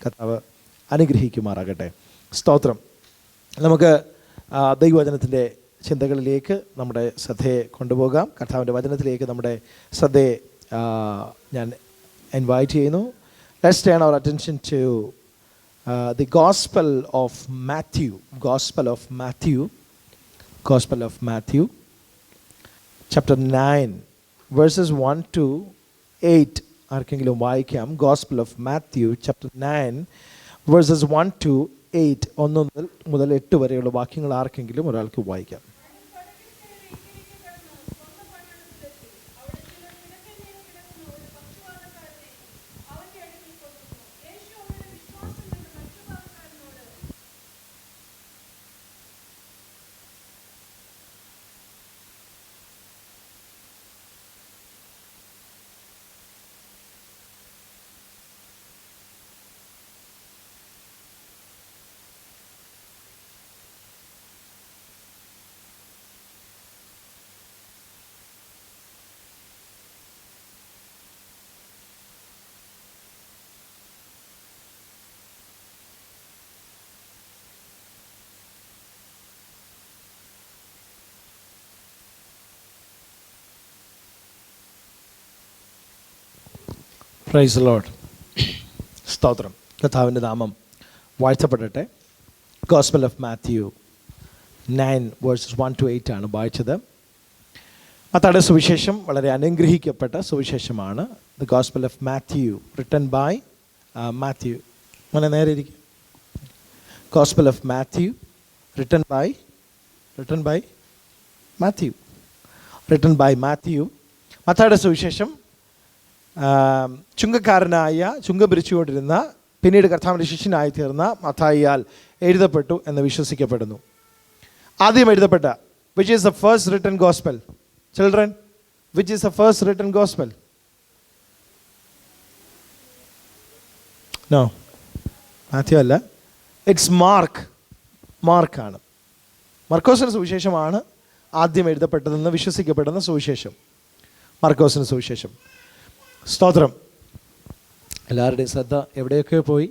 കർത്താവ് അനുഗ്രഹിക്കുമാറാകട്ടെ. സ്തോത്രം. നമുക്ക് ദൈവവചനത്തിൻ്റെ ചിന്തകളിലേക്ക് നമ്മുടെ ശ്രദ്ധയെ കൊണ്ടുപോകാം. കർത്താവിൻ്റെ വചനത്തിലേക്ക് നമ്മുടെ ശ്രദ്ധയെ ഞാൻ ഇൻവൈറ്റ് ചെയ്യുന്നു. Let's turn our attention to the Gospel of Matthew. Gospel of Matthew chapter 9 verses 1 to 8. ആർക്കെങ്കിലും വായിക്കാം. Gospel of Matthew chapter 9 verses 1 to 8. 1 മുതൽ 8 വരെയുള്ള വാക്യങ്ങൾ ആർക്കെങ്കിലും ഒരാൾക്ക് വായിക്കാം. Praise the lord. സ്തോത്രം. കർത്താവിൻ്റെ നാമം വാഴ്ത്തപ്പെടട്ടെ. Gospel of Matthew 9 verses 1 to 8 ആണ് വായിച്ചത്. മത്തായിയുടെ സുവിശേഷം വളരെ അനുഗ്രഹിക്കപ്പെട്ട സുവിശേഷമാണ്. The gospel of Matthew written by Matthew. അങ്ങനെ നേരെ ഇരിക്കും. Gospel of Matthew written by Matthew. മത്തായിയുടെ സുവിശേഷം ചുങ്കം പിരിച്ചുകൊണ്ടിരുന്ന പിന്നീട് കർത്താവിൻ്റെ ശിഷ്യനായി തീർന്ന മത്തായിയാൽ എഴുതപ്പെട്ടു എന്ന് വിശ്വസിക്കപ്പെടുന്നു. ആദ്യം എഴുതപ്പെട്ട which is the first written gospel? Children, which is the first written gospel? No, Mathew അല്ല, ഇറ്റ്സ് മാർക്കാണ്. മർക്കോസിൻ്റെ സുവിശേഷമാണ് ആദ്യം എഴുതപ്പെട്ടതെന്ന് വിശ്വസിക്കപ്പെടുന്ന സുവിശേഷം. മർക്കോസിൻ്റെ സുവിശേഷം. സ്തോത്രം. എല്ലാവരുടെയും ശ്രദ്ധ എവിടെയൊക്കെ പോയി.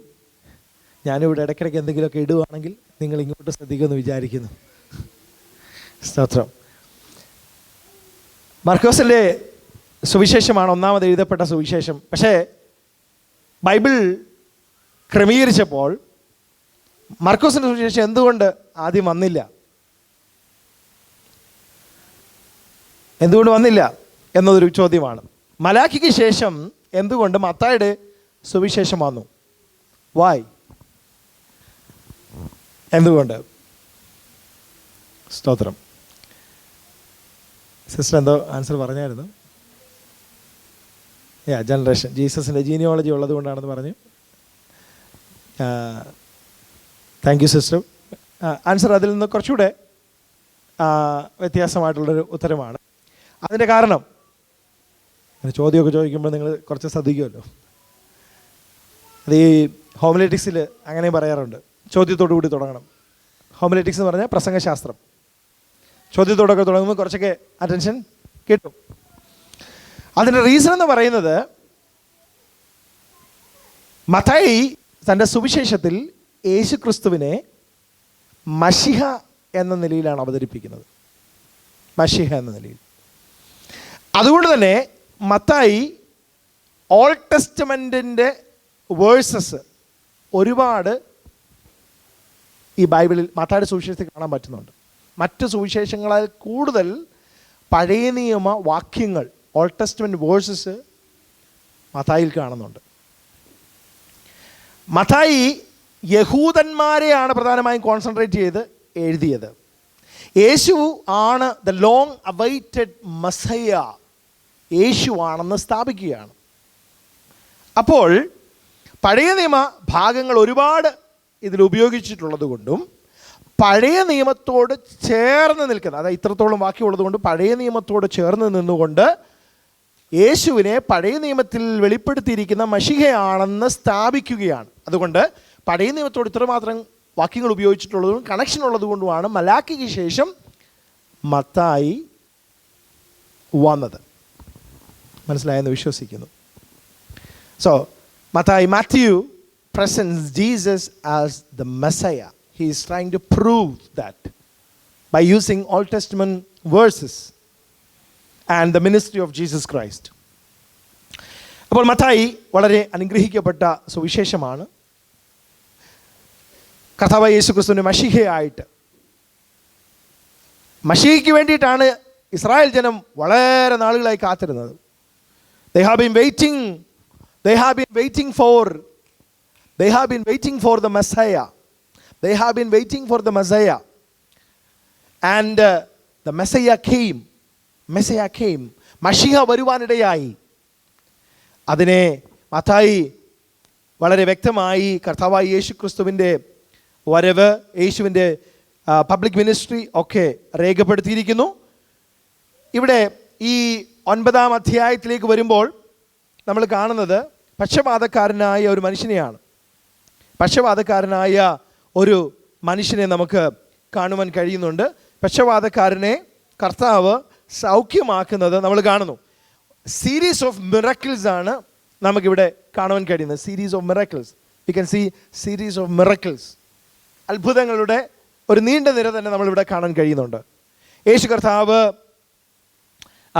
ഞാനിവിടെ ഇടയ്ക്കിടയ്ക്ക് എന്തെങ്കിലുമൊക്കെ ഇടുവാണെങ്കിൽ നിങ്ങൾ ഇങ്ങോട്ട് ശ്രദ്ധിക്കുമെന്ന് വിചാരിക്കുന്നു. സ്തോത്രം. മർക്കോസിൻ്റെ സുവിശേഷമാണ് ഒന്നാമത് എഴുതപ്പെട്ട സുവിശേഷം. പക്ഷേ ബൈബിൾ ക്രമീകരിച്ചപ്പോൾ മർക്കോസിൻ്റെ സുവിശേഷം എന്തുകൊണ്ട് ആദ്യം വന്നില്ല? എന്നതൊരു ചോദ്യമാണ്. മലാക്കിക്ക് ശേഷം എന്തുകൊണ്ട് മത്തായിയുടെ സുവിശേഷം വന്നു? വായ്? എന്തുകൊണ്ട്? സ്തോത്രം. സിസ്റ്റർ എന്തോ ആൻസർ പറഞ്ഞായിരുന്നു. ജനറേഷൻ, ജീസസിൻ്റെ ജീനിയോളജി ഉള്ളത് കൊണ്ടാണെന്ന് പറഞ്ഞു. Thank you sister. ആൻസർ അതിൽ നിന്ന് കുറച്ചുകൂടെ വ്യത്യാസമായിട്ടുള്ളൊരു ഉത്തരമാണ്. അതിൻ്റെ കാരണം ചോദ്യമൊക്കെ ചോദിക്കുമ്പോൾ നിങ്ങൾ കുറച്ച് ശ്രദ്ധിക്കുമല്ലോ. അത് ഈ ഹോമിലെറ്റിക്സിൽ അങ്ങനെ പറയാറുണ്ട്, ചോദ്യത്തോടു കൂടി തുടങ്ങണം. ഹോമിലെറ്റിക്സ് എന്ന് പറഞ്ഞാൽ പ്രസംഗശാസ്ത്രം. ചോദ്യത്തോടൊക്കെ തുടങ്ങുമ്പോൾ കുറച്ചൊക്കെ അറ്റൻഷൻ കിട്ടും. അതിൻ്റെ റീസൺ എന്ന് പറയുന്നത് മത്തായി തൻ്റെ സുവിശേഷത്തിൽ യേശു ക്രിസ്തുവിനെ മശിഹ എന്ന നിലയിലാണ് അവതരിപ്പിക്കുന്നത്. മശിഹ എന്ന നിലയിൽ. അതുകൊണ്ട് തന്നെ മത്തായി ഓൾഡ് ടെസ്റ്റമെൻറ്റിൻ്റെ വേഴ്സസ് ഒരുപാട് ഈ ബൈബിളിൽ മത്തായിയുടെ സുവിശേഷത്തിൽ കാണാൻ പറ്റുന്നുണ്ട്. മറ്റ് സുവിശേഷങ്ങളാൽ കൂടുതൽ പഴയ നിയമ വാക്യങ്ങൾ, ഓൾഡ് ടെസ്റ്റമെൻറ്റ് വേഴ്സസ് മത്തായിയിൽ കാണുന്നുണ്ട്. മത്തായി യഹൂദന്മാരെയാണ് പ്രധാനമായും കോൺസെൻട്രേറ്റ് ചെയ്ത് എഴുതിയത്. യേശു ആണ് ദ ലോങ് അവൈറ്റഡ് മസയ്യ, യേശുവാണെന്ന് സ്ഥാപിക്കുകയാണ്. അപ്പോൾ പഴയ നിയമ ഭാഗങ്ങൾ ഒരുപാട് ഇതിൽ ഉപയോഗിച്ചിട്ടുള്ളത് കൊണ്ടും പഴയ നിയമത്തോട് ചേർന്ന് നിൽക്കുന്ന, അതായത് ഇത്രത്തോളം വാക്യമുള്ളത് കൊണ്ട് പഴയ നിയമത്തോട് ചേർന്ന് നിന്നുകൊണ്ട് യേശുവിനെ പഴയ നിയമത്തിൽ വെളിപ്പെടുത്തിയിരിക്കുന്ന മശിഹയാണെന്ന് സ്ഥാപിക്കുകയാണ്. അതുകൊണ്ട് പഴയ നിയമത്തോട് ഇത്രമാത്രം വാക്യങ്ങൾ ഉപയോഗിച്ചിട്ടുള്ളതും കണക്ഷൻ ഉള്ളതുകൊണ്ടുമാണ് മലാക്കിക്ക് ശേഷം മത്തായി വന്നത്. മനസ്സിലായെന്ന് വിശ്വസിക്കുന്നു. So Mathew presents Jesus as the Messiah. He is trying to prove that by using Old Testament verses and the ministry of Jesus Christ. അപ്പോൾ മത്തായി വളരെ അനുഗ്രഹിക്കപ്പെട്ട സുവിശേഷമാണ്. കർത്താവായ യേശുക്രിസ്തുവിനെ മശീഹയായിട്ട്, മശീഹയ്ക്ക് വേണ്ടിയിട്ടാണ് ഇസ്രായേൽ ജനം വളരെ നാളുകളായി കാത്തിരുന്നത്. They have been waiting for the Messiah. They have been waiting for the Messiah. And the Messiah came. മശീഹ വരുവാനിടയായി. അതിനെ മത്തായി വളരെ വ്യക്തമായി കർത്താവായ യേശുക്രിസ്തുവിൻ്റെ വരവ്, യേശുവിൻ്റെ പബ്ലിക് മിനിസ്ട്രി ഒക്കെ രേഖപ്പെടുത്തിയിരിക്കുന്നു. ഇവിടെ ഈ 9-ാം അധ്യായത്തിലേക്ക് വരുമ്പോൾ നമ്മൾ കാണുന്നത് പക്ഷപാതക്കാരനായ ഒരു മനുഷ്യനെയാണ്. പക്ഷപാതക്കാരനായ ഒരു മനുഷ്യനെ നമുക്ക് കാണുവാൻ കഴിയുന്നുണ്ട്. പക്ഷപാതക്കാരനെ കർത്താവ് സൗഖ്യമാക്കുന്നത് നമ്മൾ കാണുന്നു. സീരീസ് ഓഫ് മിറക്കിൾസ് ആണ് നമുക്കിവിടെ കാണുവാൻ കഴിയുന്നത്. Series of miracles. You can see series of miracles. അത്ഭുതങ്ങളുടെ ഒരു നീണ്ട നിര തന്നെ നമ്മളിവിടെ കാണാൻ കഴിയുന്നുണ്ട്. യേശു കർത്താവ്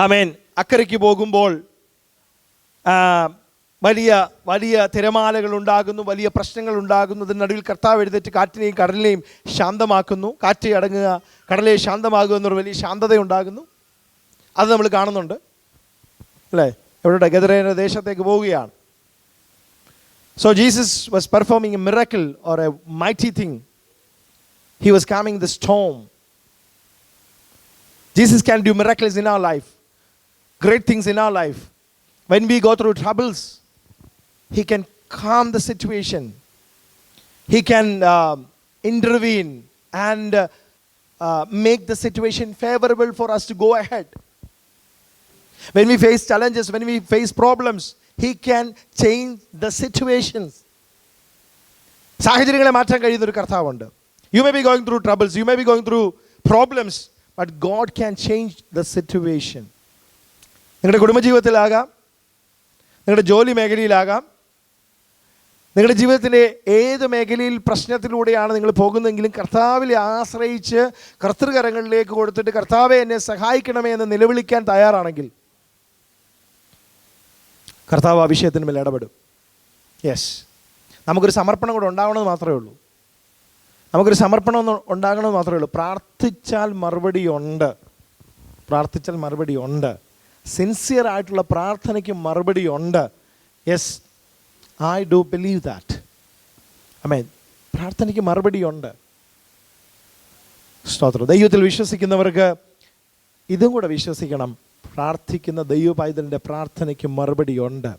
ആമേൻ അക്കരയ്ക്ക് പോകുമ്പോൾ വലിയ വലിയ തിരമാലകൾ ഉണ്ടാകുന്നു, വലിയ പ്രശ്നങ്ങൾ ഉണ്ടാകുന്നു. അതിനടുവിൽ കർത്താവ് എഴുന്നേറ്റ് കാറ്റിനെയും കടലിനെയും ശാന്തമാക്കുന്നു. കാറ്റ് അടങ്ങുക, കടലെ ശാന്തമാകുക എന്നൊരു വലിയ ശാന്തത ഉണ്ടാകുന്നു. അത് നമ്മൾ കാണുന്നുണ്ട് അല്ലേ? എവിടെ? ഗദരേന ദേശത്തേക്ക് പോവുകയാണ്. So Jesus was performing A miracle or A mighty thing. He was calming the storm. Jesus can do miracles in our life, great things in our life. When we go through troubles, He can calm the situation. He can intervene and make the situation favorable for us to go ahead. When we face challenges, when we face problems, He can change the situations. സാഹചര്യങ്ങളെ മാറ്റാൻ കഴിയുന്ന ഒരു കർത്താവുണ്ട്. You may be going through troubles, you may be going through problems, but God can change the situation. നിങ്ങളുടെ കുടുംബജീവിതത്തിലാകാം, നിങ്ങളുടെ ജോലി മേഖലയിലാകാം, നിങ്ങളുടെ ജീവിതത്തിൻ്റെ ഏത് മേഖലയിൽ പ്രശ്നത്തിലൂടെയാണ് നിങ്ങൾ പോകുന്നതെങ്കിലും കർത്താവിനെ ആശ്രയിച്ച് കർത്തൃകരങ്ങളിലേക്ക് കൊടുത്തിട്ട് കർത്താവെ എന്നെ സഹായിക്കണമേ എന്ന് നിലവിളിക്കാൻ തയ്യാറാണെങ്കിൽ കർത്താവ് ആ വിഷയത്തിന് മേൽ ഇടപെടും. യെസ്, നമുക്കൊരു സമർപ്പണം കൂടെ ഉണ്ടാവണമെന്ന് മാത്രമേ ഉള്ളൂ. നമുക്കൊരു സമർപ്പണം ഉണ്ടാകണമെന്ന് മാത്രമേ ഉള്ളൂ. പ്രാർത്ഥിച്ചാൽ മറുപടി ഉണ്ട്. സിൻസിയർ ആയിട്ടുള്ള പ്രാർത്ഥനയ്ക്ക് മറുപടി ഉണ്ട്. Yes, I do believe that. ആമേൻ. പ്രാർത്ഥനയ്ക്ക് മറുപടി ഉണ്ട്. സ്തോത്രം. ദൈവത്തിൽ വിശ്വസിക്കുന്നവർക്ക് ഇതും കൂടെ വിശ്വസിക്കണം. പ്രാർത്ഥിക്കുന്ന ദൈവ പൈതലിൻ്റെ പ്രാർത്ഥനയ്ക്ക് മറുപടി ഉണ്ട്.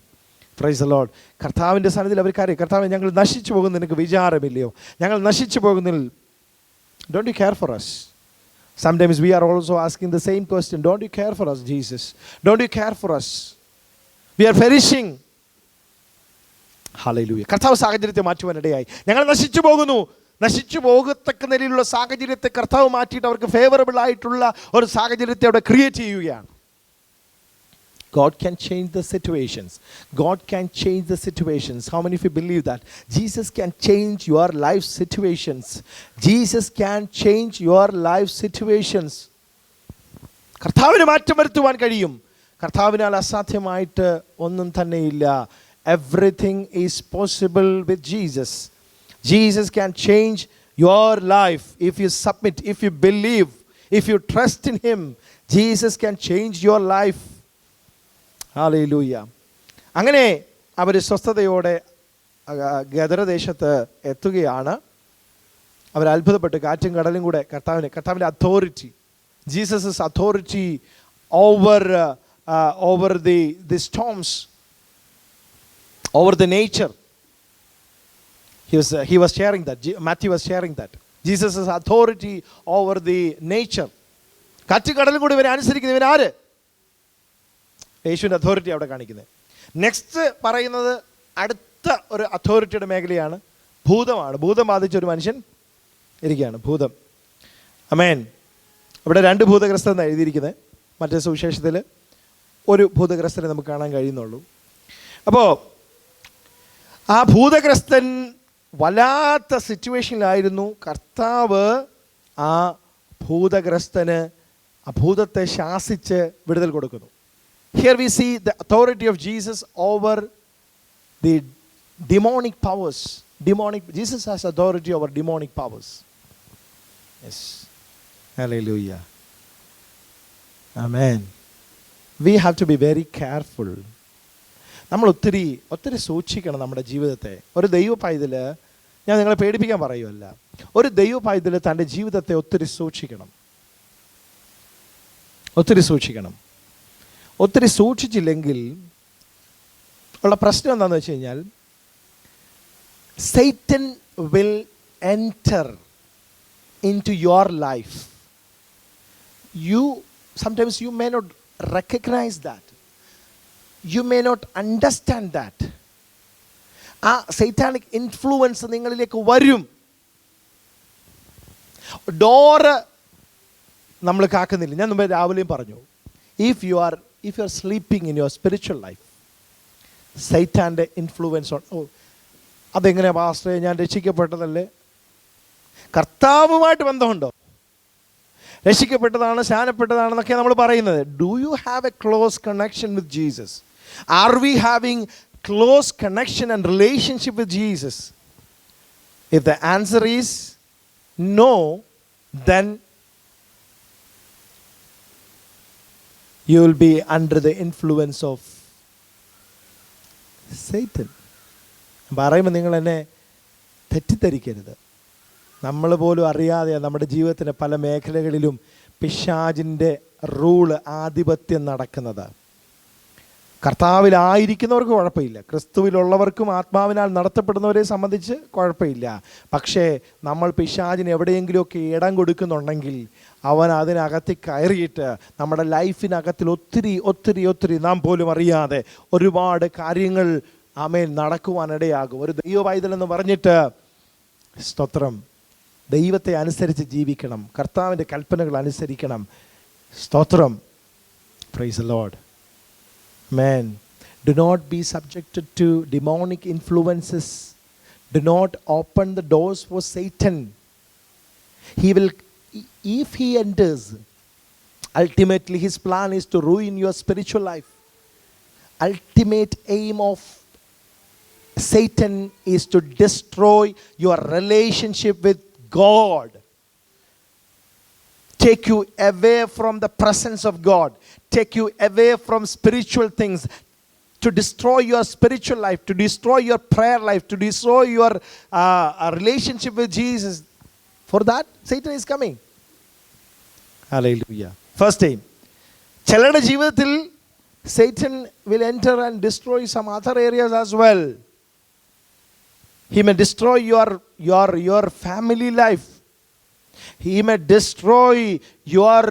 Price the Lord. കർത്താവിൻ്റെ സന്നിധിയിൽ അവർ കാര്യം, കർത്താവ് ഞങ്ങൾ നശിച്ചു പോകുന്ന നിനക്ക് വിചാരമില്ലയോ? ഞങ്ങൾ നശിച്ചു പോകുന്നതിൽ don't you care for us? Sometimes we are also asking the same question. Don't you care for us, Jesus? Don't you care for us? We are perishing. Hallelujah. കർത്താവ് സാഹചര്യത്തെ മാറ്റുവാനിടയായി. ഞങ്ങൾ നശിച്ചു പോകുന്നു. നശിച്ചു പോകത്തക്ക നിലയിലുള്ള സാഹചര്യത്തെ കർത്താവ് മാറ്റിയിട്ട് അവർക്ക് ഫേവറബിൾ ആയിട്ടുള്ള ഒരു സാഹചര്യത്തെ അവിടെ ക്രിയേറ്റ് ചെയ്യുകയാണ്. God can change the situations. God can change the situations. How many of you believe that? Jesus can change your life situations. Jesus can change your life situations. കർത്താവിന് മാറ്റം വരുത്തുവാൻ കഴിയും. കർത്താവിനാൽ അസാധ്യമായിട്ട് ഒന്നും തന്നെയില്ല. Everything is possible with Jesus. Jesus can change your life if you submit, if you believe, if you trust in Him. Jesus can change your life. Hallelujah. അങ്ങനെ അവർ സ്വസ്ഥതയോടെ ഗദരദേശത്ത് എത്തുകയാണ്. അവർ അത്ഭുതപ്പെട്ട് കാറ്റും കടലും കൂടെ കർത്താവിൻ്റെ authority, Jesus authority over the storms, over the nature. He was sharing that. Matthew was sharing that. Jesus' authority over the nature. കാറ്റും കടലും കൂടെ ഇവരെ അനുസരിക്കുന്നവൻ ആര്? യേശുവിൻ്റെ അതോറിറ്റി അവിടെ കാണിക്കുന്നത്. നെക്സ്റ്റ് പറയുന്നത് അടുത്ത ഒരു അതോറിറ്റിയുടെ മേഖലയാണ്. ഭൂതമാണ്. ഭൂതം ബാധിച്ച ഒരു മനുഷ്യൻ ഇരിക്കുകയാണ്. ഭൂതം. ആമേൻ. ഇവിടെ 2 ഭൂതഗ്രസ്തരെന്ന് എഴുതിയിരിക്കുന്നത്. മറ്റേ സുവിശേഷത്തിൽ ഒരു ഭൂതഗ്രസ്തരെ നമുക്ക് കാണാൻ കഴിയുന്നുള്ളൂ. അപ്പോൾ ആ ഭൂതഗ്രസ്തൻ വല്ലാത്ത സിറ്റുവേഷനിലായിരുന്നു. കർത്താവ് ആ ഭൂതഗ്രസ്തന് ആ ഭൂതത്തെ ശാസിച്ച് വിടുതൽ കൊടുക്കുന്നു. Here we see the authority of Jesus over the demonic powers. Jesus has authority over demonic powers. Yes. Hallelujah. Amen. We have to be very careful. നമ്മൾ ഒത്തിരി സൂക്ഷിക്കണം നമ്മുടെ ജീവിതത്തെ. ഒരു ദൈവ പൈതൽ, ഞാൻ നിങ്ങളെ പേടിപ്പിക്കാൻ പറയുമല്ല, ഒരു ദൈവ പൈതൽ തൻ്റെ ജീവിതത്തെ ഒത്തിരി സൂക്ഷിക്കണം. ഒത്തിരി സൂക്ഷിച്ചില്ലെങ്കിൽ ഉള്ള പ്രശ്നം എന്താണെന്ന് വെച്ച് കഴിഞ്ഞാൽ, Satan will enter into your life. Sometimes you may not recognize that. You may not understand that. ആ സൈറ്റാനിക് ഇൻഫ്ലുവൻസ് നിങ്ങളിലേക്ക് വരും. ഡോറ് നമ്മൾ കാക്കുന്നില്ല. ഞാൻ മുമ്പേ രാവിലെയും പറഞ്ഞു, if you are sleeping in your spiritual life, സൈറ്റാൻ്റെ ഇൻഫ്ലുവൻസ് അതെങ്ങനെയാ പാസ്റ്ററെ, ഞാൻ രക്ഷിക്കപ്പെട്ടതല്ലേ? കർത്താവുമായിട്ട് ബന്ധമുണ്ടോ? രക്ഷിക്കപ്പെട്ടതാണ്, സ്നാനപ്പെട്ടതാണെന്നൊക്കെ നമ്മൾ പറയുന്നത്. Do you have a close connection with Jesus? Are we having close connection and relationship with Jesus? If the answer is no, then you will be under the influence of Satan. പറയുമ്പോൾ നിങ്ങൾ എന്നെ തെറ്റിദ്ധരിക്കരുത്. നമ്മൾ പോലും അറിയാതെ നമ്മുടെ ജീവിതത്തിൻ്റെ പല മേഖലകളിലും പിശാചിൻ്റെ റൂള്, ആധിപത്യം നടക്കുന്നത്. കർത്താവിലായിരിക്കുന്നവർക്ക് കുഴപ്പമില്ല, ക്രിസ്തുവിലുള്ളവർക്കും ആത്മാവിനാൽ നടത്തപ്പെടുന്നവരെ സംബന്ധിച്ച് കുഴപ്പമില്ല. പക്ഷേ നമ്മൾ പിശാചിന് എവിടെയെങ്കിലുമൊക്കെ ഇടം കൊടുക്കുന്നുണ്ടെങ്കിൽ അവൻ അതിനകത്ത് കയറിയിട്ട് നമ്മുടെ ലൈഫിനകത്തിൽ ഒത്തിരി നാം പോലും അറിയാതെ ഒരുപാട് കാര്യങ്ങൾ നടക്കുവാനിടയാകും. ഒരു ദൈവ പൈതലെന്ന് പറഞ്ഞിട്ട് സ്തോത്രം, ദൈവത്തെ അനുസരിച്ച് ജീവിക്കണം, കർത്താവിൻ്റെ കൽപ്പനകൾ അനുസരിക്കണം. സ്തോത്രം. Price the Lord. Amen. Do not be subjected to demonic influences. Do not open the doors for Satan. He will, if he enters, ultimately his plan is to ruin your spiritual life. Ultimate aim of Satan is to destroy your relationship with God. Take you away from the presence of God. Take you away from spiritual things. To destroy your spiritual life, to destroy your prayer life, to destroy your relationship with Jesus. For that, Satan is coming. Hallelujah. First time. ചിലരുടെ ജീവിതത്തിൽ Satan will enter and destroy some other areas as well. He may destroy your family life. He may destroy your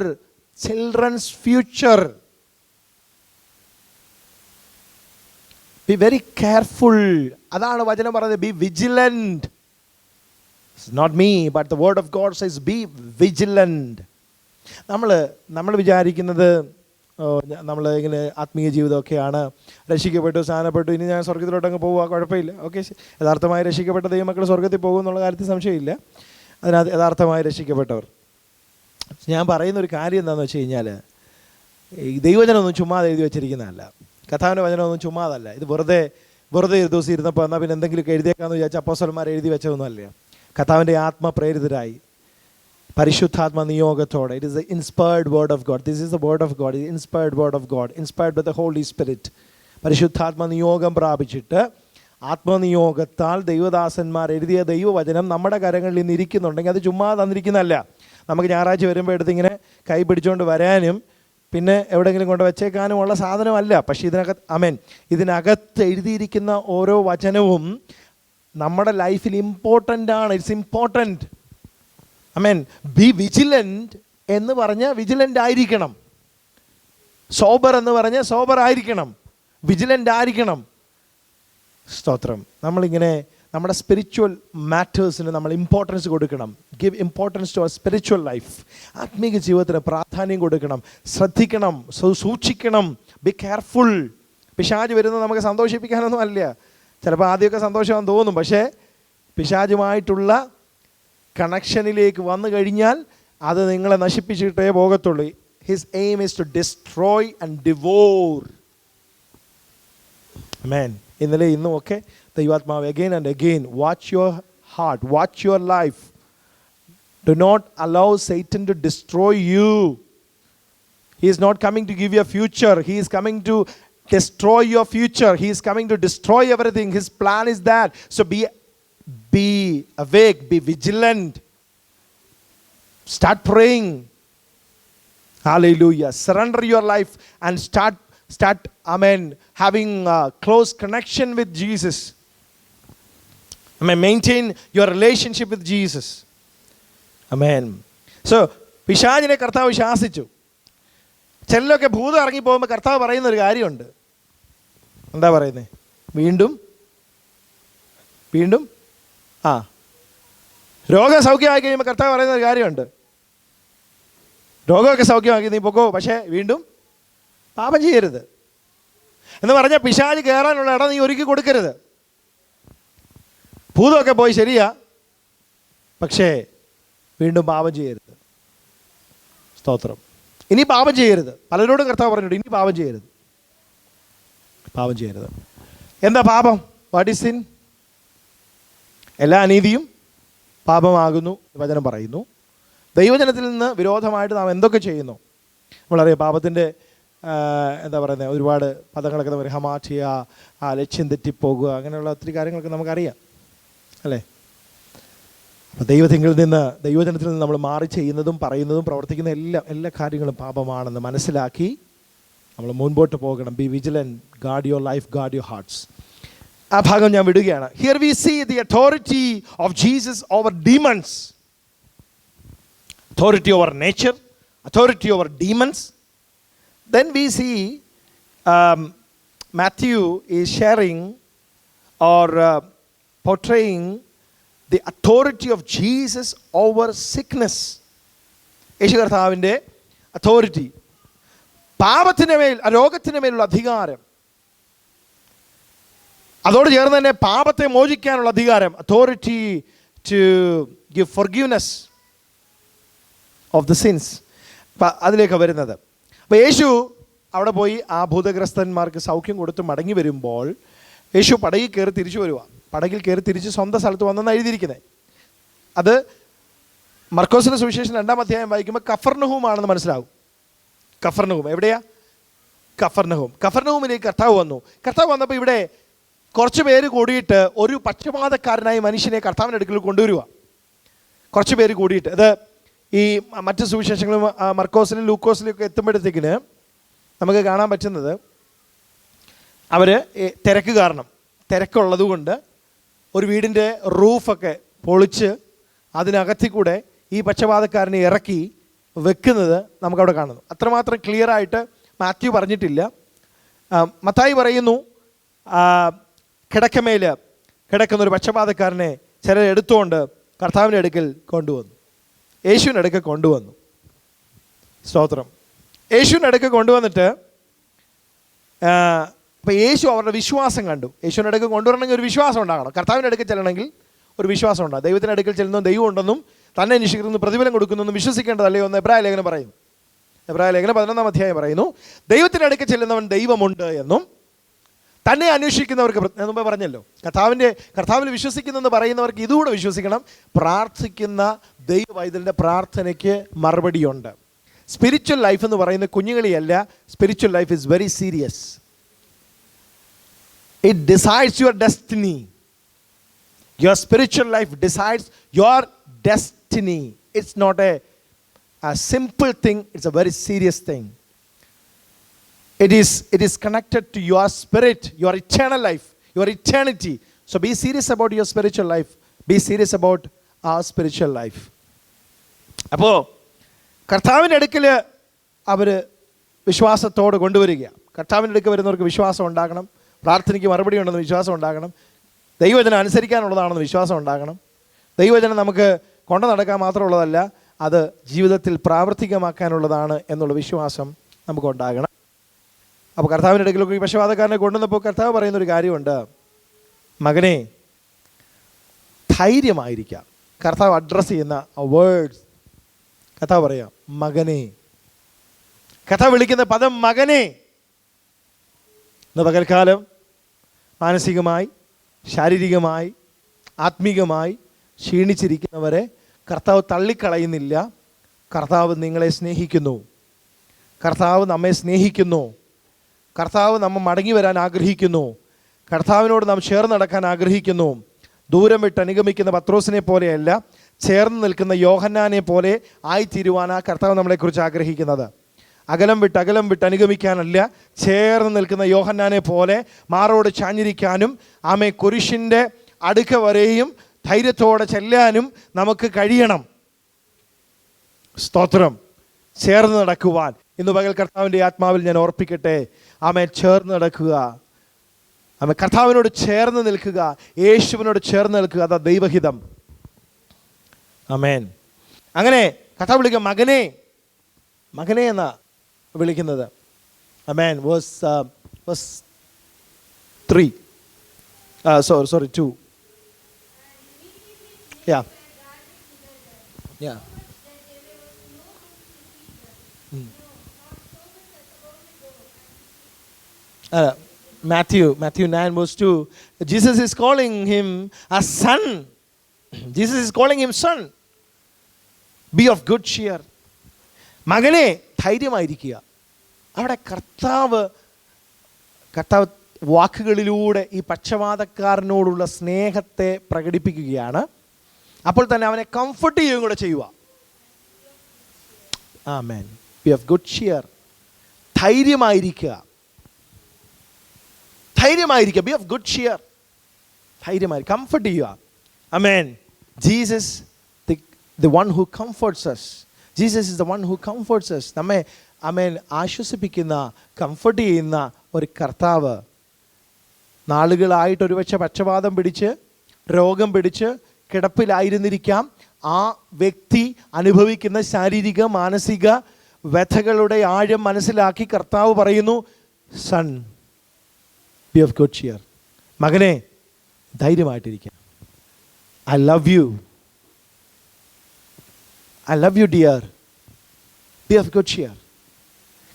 children's future. Be very careful. അതാണ് വചനം പറയുന്നത്. Be vigilant. It's not me, but the word of God says be vigilant. നമ്മൾ വിചാരിക്കുന്നത് നമ്മൾ ഇങ്ങനെ ആത്മീയ ജീവിതമൊക്കെയാണ്, രക്ഷിക്കപ്പെട്ടു, സ്നാനപ്പെട്ടു, ഇനി ഞാൻ സ്വർഗത്തിലോട്ടങ്ങ് പോവുക, കുഴപ്പമില്ല. ഓക്കെ, യഥാർത്ഥമായി രക്ഷിക്കപ്പെട്ട ദൈവമക്കൾ സ്വർഗത്തിൽ പോകും എന്നുള്ള കാര്യത്തിൽ സംശയമില്ല. അതിനകത്ത് യഥാർത്ഥമായി രക്ഷിക്കപ്പെട്ടവർ. ഞാൻ പറയുന്നൊരു കാര്യം എന്താണെന്ന് വെച്ച് കഴിഞ്ഞാൽ, ഈ ദൈവവചനമൊന്നും ചുമ്മാതെ എഴുതി വെച്ചിരിക്കുന്നതല്ല, കഥാവിൻ്റെ വചനമൊന്നും ചുമ്മാതല്ല. ഇത് വെറുതെ ഒരു ദിവസം ഇരുന്നപ്പോൾ എന്നാൽ പിന്നെ എന്തെങ്കിലുമൊക്കെ എഴുതിയേക്കാമെന്ന് വിചാരിച്ച അപ്പോസ്തലന്മാർ എഴുതി വെച്ചതൊന്നുമല്ല. കഥാവിൻ്റെ ആത്മപ്രേരിതരായി പരിശുദ്ധാത്മ നിയോഗത്തോടെ. It is the inspired word of God. This is the word of God, inspired word of God, inspired by the holy spirit. പരിശുദ്ധാത്മ നിയോഗം പ്രാപിച്ചിട്ട് ആത്മനിയോഗത്താൽ ദൈവദാസന്മാർ എഴുതിയ ദൈവവചനം നമ്മുടെ കരങ്ങളിൽ നിന്ന് ഇരിക്കുന്നുണ്ടെങ്കിൽ അത് ചുമ്മാ തന്നിരിക്കുന്നതല്ല. നമുക്ക് ഞായറാഴ്ച വരുമ്പോൾ എടുത്ത് ഇങ്ങനെ കൈ പിടിച്ചുകൊണ്ട് വരാനും പിന്നെ എവിടെയെങ്കിലും കൊണ്ട് വെച്ചേക്കാനുമുള്ള സാധനമല്ല. പക്ഷേ ഇതിനകത്ത് എഴുതിയിരിക്കുന്ന ഓരോ വചനവും നമ്മുടെ ലൈഫിൽ ഇമ്പോർട്ടൻ്റ് ആണ്. It's important. ബി വിജിലൻ്റ് എന്ന് പറഞ്ഞാൽ വിജിലൻ്റ് ആയിരിക്കണം. സോബർ എന്ന് പറഞ്ഞാൽ സോബർ ആയിരിക്കണം. വിജിലൻ്റ് ആയിരിക്കണം. സ്തോത്രം. നമ്മളിങ്ങനെ നമ്മുടെ സ്പിരിച്വൽ മാറ്റേഴ്സിന് നമ്മൾ ഇമ്പോർട്ടൻസ് കൊടുക്കണം. Give importance to our spiritual life. ആത്മീക ജീവിതത്തിന് പ്രാധാന്യം കൊടുക്കണം. ശ്രദ്ധിക്കണം, സൂക്ഷിക്കണം. Be careful. പിശാച് വരുന്നത് നമുക്ക് സന്തോഷിപ്പിക്കാനൊന്നും അല്ല. ചിലപ്പോൾ ആദ്യമൊക്കെ സന്തോഷമാണെന്ന് തോന്നും, പക്ഷേ പിശാചുമായിട്ടുള്ള കണക്ഷനിലേക്ക് വന്നു കഴിഞ്ഞാൽ അത് നിങ്ങളെ നശിപ്പിച്ചിട്ടേ പോകത്തുള്ളൂ. His aim is to destroy and devour. ആമേൻ. ഇന്നലെ ഇന്നും ഒക്കെ ദൈവാത്മാവ് again and again, watch your heart, watch your life. Do not allow Satan to destroy you. He is not coming to give you a future. He is coming to destroy your future. He is coming to destroy everything. His plan is that. So be awake, be vigilant. Start praying. Hallelujah. Surrender your life and start amen, having a close connection with Jesus. Amen. Maintain your relationship with Jesus. Amen. So പിശാചിനെ കർത്താവ് ശാസിച്ചു. ചിലരൊക്കെ ഭൂതം ഇറങ്ങി പോകുമ്പോൾ കർത്താവ് പറയുന്ന ഒരു കാര്യമുണ്ട്. എന്താ പറയുന്നത്? വീണ്ടും രോഗം സൗഖ്യമായി കഴിയുമ്പോൾ കർത്താവ് പറയുന്ന ഒരു കാര്യമുണ്ട്. രോഗമൊക്കെ സൗഖ്യമാക്കി നീ പൊക്കോ, പക്ഷേ വീണ്ടും പാപം ചെയ്യരുത് എന്ന് പറഞ്ഞാൽ പിശാച് കയറാനുള്ള ഇടം നീ ഒരുക്കി കൊടുക്കരുത്. ഭൂതമൊക്കെ പോയി ശരിയാ, പക്ഷേ വീണ്ടും പാപം ചെയ്യരുത്. സ്തോത്രം. ഇനി പാപം ചെയ്യരുത്. പലരോടും കർത്താവ് പറഞ്ഞിട്ടുണ്ട്, ഇനി പാപം ചെയ്യരുത്. എന്താ പാപം? What is sin? എല്ലാ അനീതിയും പാപമാകുന്നു വചനം പറയുന്നു. ദൈവജനത്തിൽ നിന്ന് വിരോധമായിട്ട് നാം എന്തൊക്കെ ചെയ്യുന്നു? നമ്മളറിയാം, പാപത്തിൻ്റെ എന്താ പറയുന്നത്, ഒരുപാട് പദങ്ങളൊക്കെ നമ്മൾ ഹമാറ്റിയ, ലക്ഷ്യം തെറ്റിപ്പോകുക, അങ്ങനെയുള്ള ഒത്തിരി കാര്യങ്ങളൊക്കെ നമുക്കറിയാം അല്ലേ? അപ്പോൾ ദൈവജനത്തിൽ നിന്ന് നമ്മൾ മാറി ചെയ്യുന്നതും പറയുന്നതും പ്രവർത്തിക്കുന്ന എല്ലാ കാര്യങ്ങളും പാപമാണെന്ന് മനസ്സിലാക്കി നമ്മൾ മുൻപോട്ട് പോകണം. Be vigilant, guard your life, guard your hearts. ആ ഭാഗം ഞാൻ വിടുകയാണ്. Here we see the authority of Jesus over demons. Authority over nature, authority over demons. Then we see Matthew is sharing or portraying the authority of Jesus over sickness. യേശു കർത്താവിൻ്റെ authority, പാപത്തിൻ്റെ മേൽ, രോഗത്തിൻ്റെ മേലുള്ള അധികാരം, അതോട് ചേർന്ന് തന്നെ പാപത്തെ മോചിക്കാനുള്ള അധികാരം, authority to give forgiveness of the since. അതിലേക്ക് വരുന്നത്. അപ്പോൾ യേശു അവിടെ പോയി ആ ഭൂതഗ്രസ്തന്മാർക്ക് സൗഖ്യം കൊടുത്ത് മടങ്ങി വരുമ്പോൾ യേശു പടകിൽ കയറി തിരിച്ചു വരിക. പടകിൽ കയറി തിരിച്ച് സ്വന്തം സ്ഥലത്ത് വന്നെന്ന് എഴുതിയിരിക്കുന്നത്. അത് മർക്കോസിൻ്റെ സുവിശേഷം 2-ാം അധ്യായം വായിക്കുമ്പോൾ കഫർനഹൂം ആണെന്ന് മനസ്സിലാവും. കഫർനഹൂം എവിടെയാ? കഫർനഹൂമിലേക്ക് കർത്താവ് വന്നു. കർത്താവ് വന്നപ്പോൾ ഇവിടെ കുറച്ച് പേര് കൂടിയിട്ട് ഒരു പക്ഷപാതക്കാരനായ മനുഷ്യനെ കർത്താവിൻ്റെ അടുക്കൽ കൊണ്ടുവരിക. കുറച്ച് പേര് കൂടിയിട്ട്, അത് ഈ മറ്റ് സുവിശേഷങ്ങളും മർക്കോസിലും ലൂക്കോസിലും ഒക്കെ എത്തുമ്പോഴത്തേക്കിന് നമുക്ക് കാണാൻ പറ്റുന്നത്, അവർ തിരക്കുള്ളത് കൊണ്ട് ഒരു വീടിൻ്റെ റൂഫൊക്കെ പൊളിച്ച് അതിനകത്തിൽ കൂടെ ഈ പക്ഷപാതക്കാരനെ ഇറക്കി വെക്കുന്നത് നമുക്കവിടെ കാണുന്നു. അത്രമാത്രം ക്ലിയറായിട്ട് മാത്യു പറഞ്ഞിട്ടില്ല. മത്തായി പറയുന്നു, കിടക്കമേൽ കിടക്കുന്നൊരു പക്ഷപാതക്കാരനെ ചിലർ എടുത്തുകൊണ്ട് കർത്താവിൻ്റെ അടുക്കൽ കൊണ്ടുവന്നു. യേശുവിൻ്റെ അടുക്കൽ കൊണ്ടുവന്നു. സ്തോത്രം. യേശുവിൻ്റെ അടുക്കൽ കൊണ്ടുവന്നിട്ട് അപ്പോൾ യേശു അവരുടെ വിശ്വാസം കണ്ടു. യേശുവിൻ്റെ അടുക്കൽ കൊണ്ടുവരണമെങ്കിൽ ഒരു വിശ്വാസം ഉണ്ടാകണം. കർത്താവിൻ്റെ അടുക്കൽ ചെല്ലണമെങ്കിൽ ഒരു വിശ്വാസം ഉണ്ടാകും. ദൈവത്തിൻ്റെ അടുക്കൽ ചെല്ലുന്നതും ദൈവം ഉണ്ടെന്നും തന്നെ അന്വേഷിക്കുന്നു പ്രതിഫലം കൊടുക്കുന്നതെന്നും വിശ്വസിക്കേണ്ടതല്ലയോ എന്ന് എബ്രായ ലേഖനം പറയുന്നു. എബ്രായ ലേഖനം 11-ാം അധ്യായം പറയുന്നു, ദൈവത്തിൻ്റെ അടുക്കൽ ചെല്ലുന്നവൻ ദൈവമുണ്ട് എന്നും തന്നെ അന്വേഷിക്കുന്നവർക്ക്, ഞാൻ മുമ്പേ പറഞ്ഞല്ലോ, കർത്താവിൽ വിശ്വസിക്കുന്നെന്ന് പറയുന്നവർക്ക് ഇതുകൂടെ വിശ്വസിക്കണം, പ്രാർത്ഥിക്കുന്ന ദൈവവൈതലിൻ്റെ പ്രാർത്ഥനയ്ക്ക് മറുപടിയുണ്ട്. സ്പിരിച്വൽ ലൈഫ് എന്ന് പറയുന്ന കുഞ്ഞുകളിയല്ല. Spiritual life is very serious. It decides your destiny. Your spiritual life decides your destiny. It's not a simple thing, it's a very serious thing. It is connected to your spirit, your eternal life, your eternity. So be serious about your spiritual life. Be serious about our spiritual life. അപ്പോൾ കർത്താവിൻ്റെ അടുക്കൽ അവർ വിശ്വാസത്തോടെ കൊണ്ടുവരികയാണ്. കർത്താവിൻ്റെ അടുക്കൽ വരുന്നവർക്ക് വിശ്വാസം ഉണ്ടാകണം. പ്രാർത്ഥനയ്ക്ക് മറുപടി ഉണ്ടെന്ന് വിശ്വാസം ഉണ്ടാകണം. ദൈവവചനം അനുസരിക്കാനുള്ളതാണെന്ന് വിശ്വാസം ഉണ്ടാകണം. ദൈവവചനം നമുക്ക് കൊണ്ടു നടക്കാൻ മാത്രമുള്ളതല്ല, അത് ജീവിതത്തിൽ പ്രാവർത്തികമാക്കാനുള്ളതാണ് എന്നുള്ള വിശ്വാസം നമുക്കുണ്ടാകണം. അപ്പോൾ കർത്താവിൻ്റെ അടുക്കലൊക്കെ ഈ പക്ഷപാതക്കാരനെ കൊണ്ടുവന്നപ്പോൾ കർത്താവ് പറയുന്നൊരു കാര്യമുണ്ട്. മകനെ ധൈര്യമായിരിക്കാം. കർത്താവ് അഡ്രസ്സ് ചെയ്യുന്ന വേർഡ്സ് കർത്താവ് പറയാം, മകനെ. കർത്താവ് വിളിക്കുന്ന പദം മകനെ. ഇന്ന് പകൽക്കാലം മാനസികമായി, ശാരീരികമായി, ആത്മീകമായി ക്ഷീണിച്ചിരിക്കുന്നവരെ കർത്താവ് തള്ളിക്കളയുന്നില്ല. കർത്താവ് നിങ്ങളെ സ്നേഹിക്കുന്നു. കർത്താവ് നമ്മെ സ്നേഹിക്കുന്നു. കർത്താവ് നമ്മെ മടങ്ങി വരാൻ ആഗ്രഹിക്കുന്നു. കർത്താവിനോട് നാം ചേർന്ന് നടക്കാൻ ആഗ്രഹിക്കുന്നു. ദൂരം വിട്ട് അനുഗമിക്കുന്ന പത്രോസിനെ പോലെയല്ല, ചേർന്ന് നിൽക്കുന്ന യോഹന്നാനെ പോലെ ആയിത്തീരുവാനാണ് കർത്താവ് നമ്മളെക്കുറിച്ച് ആഗ്രഹിക്കുന്നത്. അകലം വിട്ട് അനുഗമിക്കാനല്ല, ചേർന്ന് നിൽക്കുന്ന യോഹന്നാനെ പോലെ മാറോട് ചാഞ്ഞിരിക്കാനും ആമേ കുരിശിൻ്റെ അടുക്ക വരെയും ധൈര്യത്തോടെ ചെല്ലാനും നമുക്ക് കഴിയണം. സ്തോത്രം. ചേർന്ന് നടക്കുവാൻ ഇന്ന് പകൽ കർത്താവിൻ്റെ ആത്മാവിൽ ഞാൻ ഓർപ്പിക്കട്ടെ, ആമേ ചേർന്ന് നടക്കുക, ആമേ കർത്താവിനോട് ചേർന്ന് നിൽക്കുക, യേശുവിനോട് ചേർന്ന് നിൽക്കുക. അതാ ദൈവഹിതം. ആമേൻ. അങ്ങനെ കർത്താവ് വിളിക്കുക മകനെ. മകനെ എന്നാ വിളിക്കുന്നത്. ആമേൻ. Verse 3 sorry 2. Yeah. Matthew 9 verse 2. Jesus is calling him a son. Jesus is calling him son. Be of good cheer. മകനെ ധൈര്യമായിരിക്കുക. അവിടെ കർത്താവ് വാക്കുകളിലൂടെ ഈ പക്ഷപാതക്കാരനോടുള്ള സ്നേഹത്തെ പ്രകടിപ്പിക്കുകയാണ്. അപ്പോൾ തന്നെ അവനെ കംഫർട്ട് ചെയ്യുകയും കൂടെ ചെയ്യുക. ആമേൻ. Be of good cheer. ധൈര്യമായിരിക്കുക. Be of good cheer. ധൈര്യമായി കംഫർട്ട് ചെയ്യുക. ആമേൻ. Jesus the one who comforts us. Jesus is the one who comforts us. നമ്മെ ആമേൻ ആശ്വസിപ്പിക്കുന്ന, കംഫർട്ട് ചെയ്യുന്ന ഒരു കർത്താവ്. നാളുകളായിട്ട് ഒരുപക്ഷെ പക്ഷപാതം പിടിച്ച് രോഗം പിടിച്ച് കിടപ്പിലായിരുന്നിരിക്കാം. ആ വ്യക്തി അനുഭവിക്കുന്ന ശാരീരിക മാനസിക വ്യഥകളുടെ ആഴം മനസ്സിലാക്കി കർത്താവ് പറയുന്നു, son, be of good cheer. മകനെ ധൈര്യമായിട്ടിരിക്കുക. I love you dear. Be of good cheer.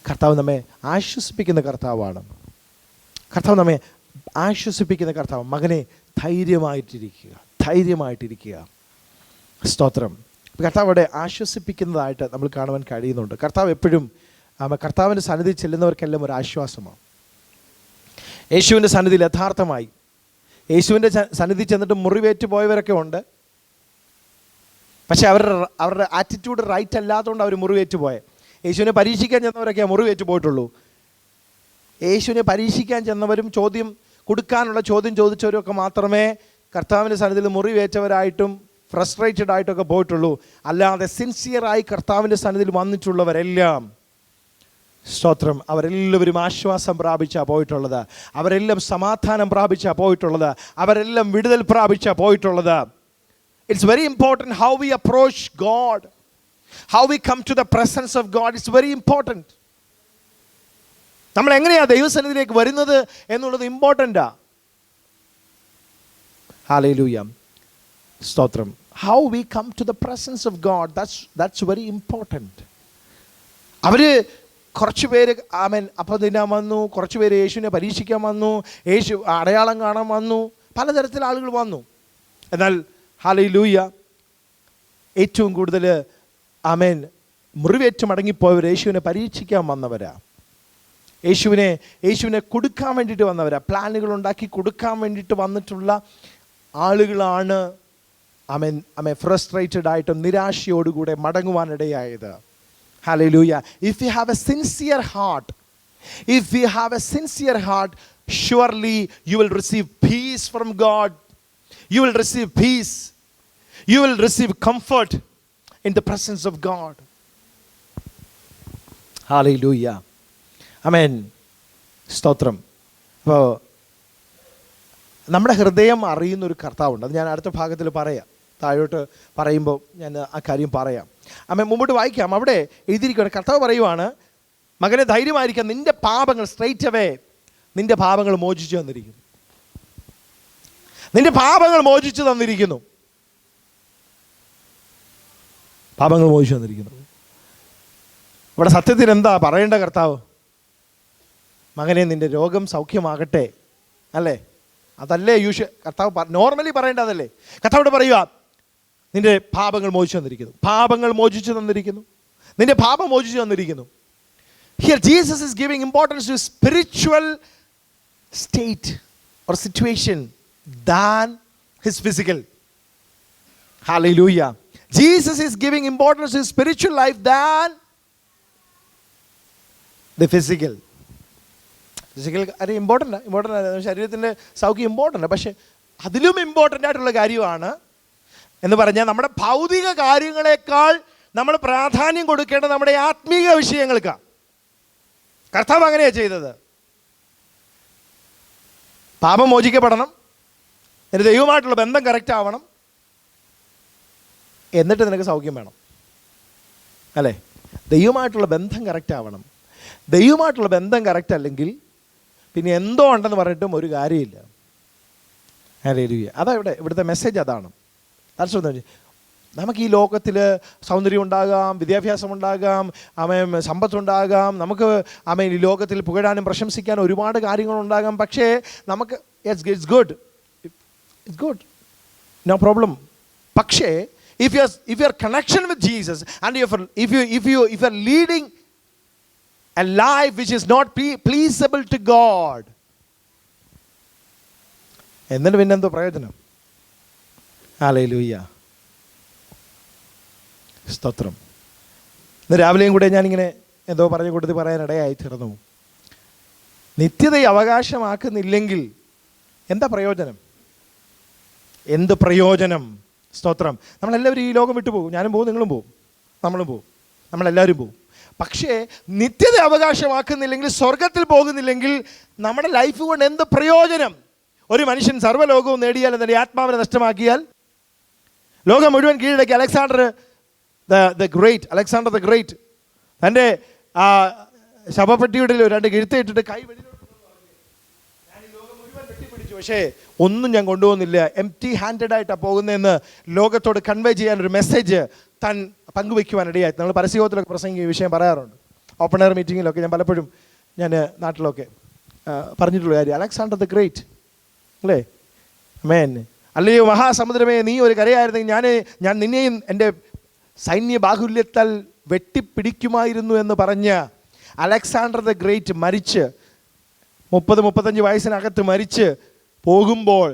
കർത്താവ് നമ്മെ ആശ്വസിപ്പിക്കുന്ന കർത്താവാണ്. മകനെ ധൈര്യമായിട്ടിരിക്കുക. സ്തോത്രം. കർത്താവ് അവിടെ ആശ്വസിപ്പിക്കുന്നതായിട്ട് നമ്മൾ കാണുവാൻ കഴിയുന്നുണ്ട്. കർത്താവ് എപ്പോഴും കർത്താവിൻ്റെ സന്നിധി ചെല്ലുന്നവർക്കെല്ലാം ഒരു ആശ്വാസമാണ്. യേശുവിൻ്റെ സന്നിധിയിൽ യഥാർത്ഥമായി യേശുവിൻ്റെ സന്നിധി ചെന്നിട്ട് മുറിവേറ്റ് പോയവരൊക്കെ ഉണ്ട്. പക്ഷെ അവരുടെ ആറ്റിറ്റ്യൂഡ് റൈറ്റ് അല്ലാത്തതുകൊണ്ട് അവർ മുറിവേറ്റ് പോയെ. യേശുവിനെ പരീക്ഷിക്കാൻ ചെന്നവരൊക്കെയാണ് മുറിവേറ്റ് പോയിട്ടുള്ളൂ. യേശുവിനെ പരീക്ഷിക്കാൻ ചെന്നവരും കൊടുക്കാനുള്ള ചോദ്യം ചോദിച്ചവരൊക്കെ മാത്രമേ കർത്താവിൻ്റെ സന്നിധിയിൽ മുറിവേറ്റവരായിട്ടും ഫ്രസ്ട്രേറ്റഡ് ആയിട്ടൊക്കെ പോയിട്ടുള്ളൂ. അല്ലാതെ സിൻസിയറായി കർത്താവിൻ്റെ സന്നിധിയിൽ വന്നിട്ടുള്ളവരെല്ലാം, സ്തോത്രം, അവരെല്ലാവരും ആശ്വാസം പ്രാപിച്ചാണ് പോയിട്ടുള്ളത്. അവരെല്ലാം സമാധാനം പ്രാപിച്ചാണ് പോയിട്ടുള്ളത്. അവരെല്ലാം വിടുതൽ പ്രാപിച്ചാണ് പോയിട്ടുള്ളത്. It's very important how we approach God, how we come to the presence of God. It's very important. നമ്മൾ എങ്ങനെയാണ് ദൈവസന്നിധിയിലേക്ക് വരുന്നത് എന്നുള്ളത് ഇമ്പോർട്ടൻ്റാ. ഹല്ലേലൂയ. സ്തോത്രം. How we come to the presence of God, that's very important. അവർ കുറച്ച് പേര് ആമേൻ അപ്പം തിന്നാൻ വന്നു, കുറച്ച് പേര് യേശുവിനെ പരീക്ഷിക്കാൻ വന്നു, യേശു അടയാളം കാണാൻ വന്നു, പലതരത്തിൽ ആളുകൾ വന്നു. എന്നാൽ ഹല്ലേലൂയ, ഏറ്റവും കൂടുതൽ ആമേൻ മുറിവേറ്റ് മടങ്ങിപ്പോയവർ യേശുവിനെ പരീക്ഷിക്കാൻ വന്നവരാ. യേശുവിനെ കൊടുക്കാൻ വേണ്ടിയിട്ട് വന്നവരാ. പ്ലാനുകൾ ഉണ്ടാക്കി കൊടുക്കാൻ വേണ്ടിയിട്ട് വന്നിട്ടുള്ള ആളുകളാണ് ആമേൻ ഫ്രസ്ട്രേറ്റഡ് ആയിട്ടും നിരാശയോടുകൂടെ മടങ്ങുവാനിടയായത്. Hallelujah. If we have a sincere heart, surely you will receive peace from God. You will receive peace. You will receive comfort in the presence of God. Hallelujah. Amen. സ്തോത്രം. അപ്പോൾ നമ്മുടെ ഹൃദയം അറിയുന്നൊരു കർത്താവുണ്ട്. അത് ഞാൻ അടുത്ത ഭാഗത്തിൽ പറയാം. താഴോട്ട് പറയുമ്പോൾ ഞാൻ ആ കാര്യം പറയാം. അമ്മ മുമ്പോട്ട് വായിക്കാം. അവിടെ എഴുതിയിരിക്കുകയാണ്, കർത്താവ് പറയുവാണ്, മകനെ ധൈര്യമായിരിക്കാം, നിന്റെ പാപങ്ങൾ സ്ട്രൈറ്റ് അവേ നിന്റെ പാപങ്ങൾ മോചിച്ചു വന്നിരിക്കുന്നു. നിന്റെ പാപങ്ങൾ മോചിച്ചു തന്നിരിക്കുന്നു. പാപങ്ങൾ മോചിച്ചു തന്നിരിക്കുന്നു. ഇവിടെ സത്യത്തിൽ എന്താ പറയേണ്ട കർത്താവ്? മകനെ, നിന്റെ രോഗം സൗഖ്യമാകട്ടെ, അല്ലേ? അതല്ലേ കർത്താവ് നോർമലി പറയേണ്ടതല്ലേ? കർത്താവോട് പറയുക, നിന്റെ പാപങ്ങൾ മോചിച്ചു തന്നിരിക്കുന്നു, പാപങ്ങൾ മോചിച്ചു തന്നിരിക്കുന്നു, നിന്റെ പാപം മോചിച്ചു തന്നിരിക്കുന്നു. Here Jesus is giving importance to spiritual state or situation than his physical. Hallelujah. Jesus is giving importance to his spiritual life than the physical. Physical അത് ഇമ്പോർട്ടൻ്റ് ശരീരത്തിൻ്റെ സൗഖ്യം ഇമ്പോർട്ടൻ്റ്. പക്ഷേ അതിലും ഇമ്പോർട്ടൻ്റ് ആയിട്ടുള്ള കാര്യമാണ് എന്ന് പറഞ്ഞാൽ നമ്മുടെ ഭൗതിക കാര്യങ്ങളെക്കാൾ നമ്മൾ പ്രാധാന്യം കൊടുക്കേണ്ടത് നമ്മുടെ ആത്മീക വിഷയങ്ങൾക്കാണ്. കർത്താവ് അങ്ങനെയാണ് ചെയ്തത്. പാപം മോചിക്കപ്പെടണം, നിന്റെ ദൈവമായിട്ടുള്ള ബന്ധം കറക്റ്റ് ആവണം, എന്നിട്ട് നിനക്ക് സൗഖ്യം വേണം, അല്ലേ? ദൈവമായിട്ടുള്ള ബന്ധം കറക്റ്റ് ആവണം. ദൈവമായിട്ടുള്ള ബന്ധം കറക്റ്റ് അല്ലെങ്കിൽ പിന്നെ എന്തോ ഉണ്ടെന്ന് പറഞ്ഞിട്ടും ഒരു കാര്യമില്ല. ഹല്ലേലൂയ. അതാ ഇവിടുത്തെ മെസ്സേജ് അതാണ്. നമുക്ക് ഈ ലോകത്തിൽ സൗന്ദര്യം ഉണ്ടാകാം, വിദ്യാഭ്യാസം ഉണ്ടാകാം, സമ്പത്തുണ്ടാകാം, നമുക്ക് ഈ ലോകത്തിൽ പുകഴാനും പ്രശംസിക്കാനും ഒരുപാട് കാര്യങ്ങളുണ്ടാകാം. പക്ഷേ നമുക്ക് ഇറ്റ്സ് ഗുഡ്, നോ പ്രോബ്ലം. പക്ഷേ if your connection with Jesus and if you are leading a life which is not pleasable to God, എന്നിട്ട് പിന്നെന്തോ പ്രയോജനം? ഹല്ലേലൂയ, സ്തോത്രം. ഇന്ന് രാവിലെയും കൂടെ ഞാനിങ്ങനെ എന്തോ പറഞ്ഞ കൂട്ടത്തിൽ പറയാനിടയായി തീർന്നു. നിത്യതയെ അവകാശമാക്കുന്നില്ലെങ്കിൽ എന്താ പ്രയോജനം? എന്ത് പ്രയോജനം? സ്തോത്രം. നമ്മളെല്ലാവരും ഈ ലോകം വിട്ടു പോകും. ഞാനും പോകും, നിങ്ങളും പോകും, നമ്മളും പോകും, നമ്മളെല്ലാവരും പോകും. പക്ഷേ നിത്യത അവകാശമാക്കുന്നില്ലെങ്കിൽ, സ്വർഗത്തിൽ പോകുന്നില്ലെങ്കിൽ നമ്മുടെ ലൈഫ് കൊണ്ട് എന്ത് പ്രയോജനം? ഒരു മനുഷ്യൻ സർവ്വലോകവും നേടിയാൽ എന്നിട്ട് ആത്മാവിനെ നഷ്ടമാക്കിയാൽ, ലോകം മുഴുവൻ കീഴടക്കി അലക്സാണ്ടർ ദ ഗ്രേറ്റ് തൻ്റെ ശവപ്പെട്ടിയുടെ 2 കിഴുത്തിട്ടിട്ട് കൈ വെളിയിലോട്ട് ഞാൻ ഈ ലോകം മുഴുവൻ വെട്ടിപ്പിടിച്ചു, പക്ഷേ ഒന്നും ഞാൻ കൊണ്ടുപോകുന്നില്ല, എംപ്റ്റി ഹാൻഡഡ് ആയിട്ടാണ് പോകുന്നതെന്ന് ലോകത്തോട് കൺവേ ചെയ്യാനൊരു മെസ്സേജ് താൻ പങ്കുവയ്ക്കുവാനിടയായി. നമ്മൾ പരസ്യയോഗത്തിലൊക്കെ പ്രസംഗിക്കുന്ന ഈ വിഷയം പറയാറുണ്ട്. ഓപ്പൺ എയർ മീറ്റിങ്ങിലൊക്കെ ഞാൻ പലപ്പോഴും നാട്ടിലൊക്കെ പറഞ്ഞിട്ടുള്ള കാര്യം അലക്സാണ്ടർ ദ ഗ്രേറ്റ്, അല്ലേ? ആമേൻ. അല്ലയോ മഹാസമുദ്രമേ, നീ ഒരു കരയായിരുന്നെങ്കിൽ ഞാൻ നിന്നെയും എൻ്റെ സൈന്യ ബാഹുല്യത്താൽ വെട്ടിപ്പിടിക്കുമായിരുന്നു എന്ന് പറഞ്ഞ അലക്സാണ്ടർ ദ ഗ്രേറ്റ് മരിച്ച് 30-35 വയസ്സിനകത്ത് മരിച്ച് പോകുമ്പോൾ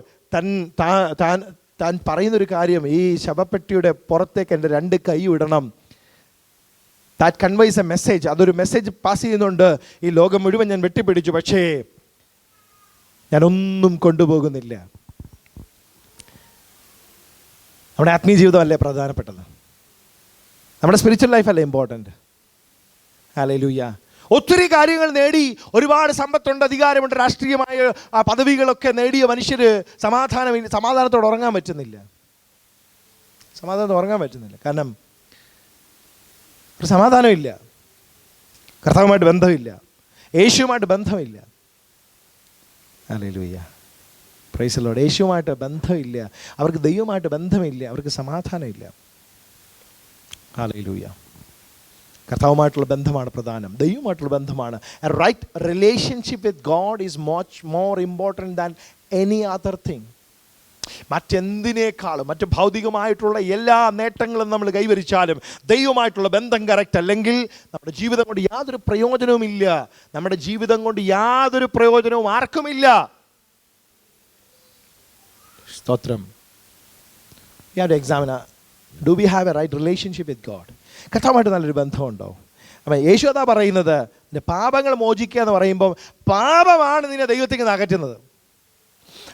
താൻ പറയുന്നൊരു കാര്യം, ഈ ശവപ്പെട്ടിയുടെ പുറത്തേക്ക് എൻ്റെ 2 കൈ ഇടണം. That conveys A message. അതൊരു മെസ്സേജ് പാസ് ചെയ്യുന്നുണ്ട്. ഈ ലോകം മുഴുവൻ ഞാൻ വെട്ടിപ്പിടിച്ചു, പക്ഷേ ഞാനൊന്നും കൊണ്ടുപോകുന്നില്ല. നമ്മുടെ ആത്മീയ ജീവിതമല്ലേ പ്രധാനപ്പെട്ടത്? നമ്മുടെ സ്പിരിച്വൽ ലൈഫല്ലേ ഇമ്പോർട്ടൻറ്റ്? ഹല്ലേലൂയ. ഒത്തിരി കാര്യങ്ങൾ നേടി, ഒരുപാട് സമ്പത്തുണ്ട്, അധികാരമുണ്ട്, രാഷ്ട്രീയമായ പദവികളൊക്കെ നേടിയ മനുഷ്യർ സമാധാനത്തോടെ ഉറങ്ങാൻ പറ്റുന്നില്ല. കാരണം ഒരു സമാധാനമില്ല, കർത്താവുമായിട്ട് ബന്ധമില്ല, യേശുവുമായിട്ട് ബന്ധമില്ല. ഹല്ലേലൂയ, പ്രൈസ് ദി ലോർഡ്. യേശുവുമായിട്ട് ബന്ധമില്ല, അവർക്ക് ദൈവമായിട്ട് ബന്ധമില്ല, അവർക്ക് സമാധാനമില്ല. ഹല്ലേലൂയ. കർത്താവുമായിട്ടുള്ള ബന്ധമാണ് പ്രധാനം, ദൈവമായിട്ടുള്ള ബന്ധമാണ്. A right relationship with God is much more important than any other thing. മറ്റെന്തിനേക്കാളും, മറ്റ് ഭൗതികമായിട്ടുള്ള എല്ലാ നേട്ടങ്ങളും നമ്മൾ കൈവരിച്ചാലും ദൈവമായിട്ടുള്ള ബന്ധം കറക്റ്റ് അല്ലെങ്കിൽ നമ്മുടെ ജീവിതം കൊണ്ട് യാതൊരു പ്രയോജനവുമില്ല. നമ്മുടെ ജീവിതം കൊണ്ട് യാതൊരു പ്രയോജനവും ആർക്കുമില്ല. സ്തോത്രം. You have to examine, do we have a right relationship with God? കർത്താവുമായിട്ട് നല്ലൊരു ബന്ധമുണ്ടോ? അപ്പം യേശു അതാ പറയുന്നത്, നിന്റെ പാപങ്ങൾ മോചിക്കുക എന്ന് പറയുമ്പോൾ പാപമാണ് നിന്നെ ദൈവത്തിൽ നിന്ന് അകറ്റുന്നത്.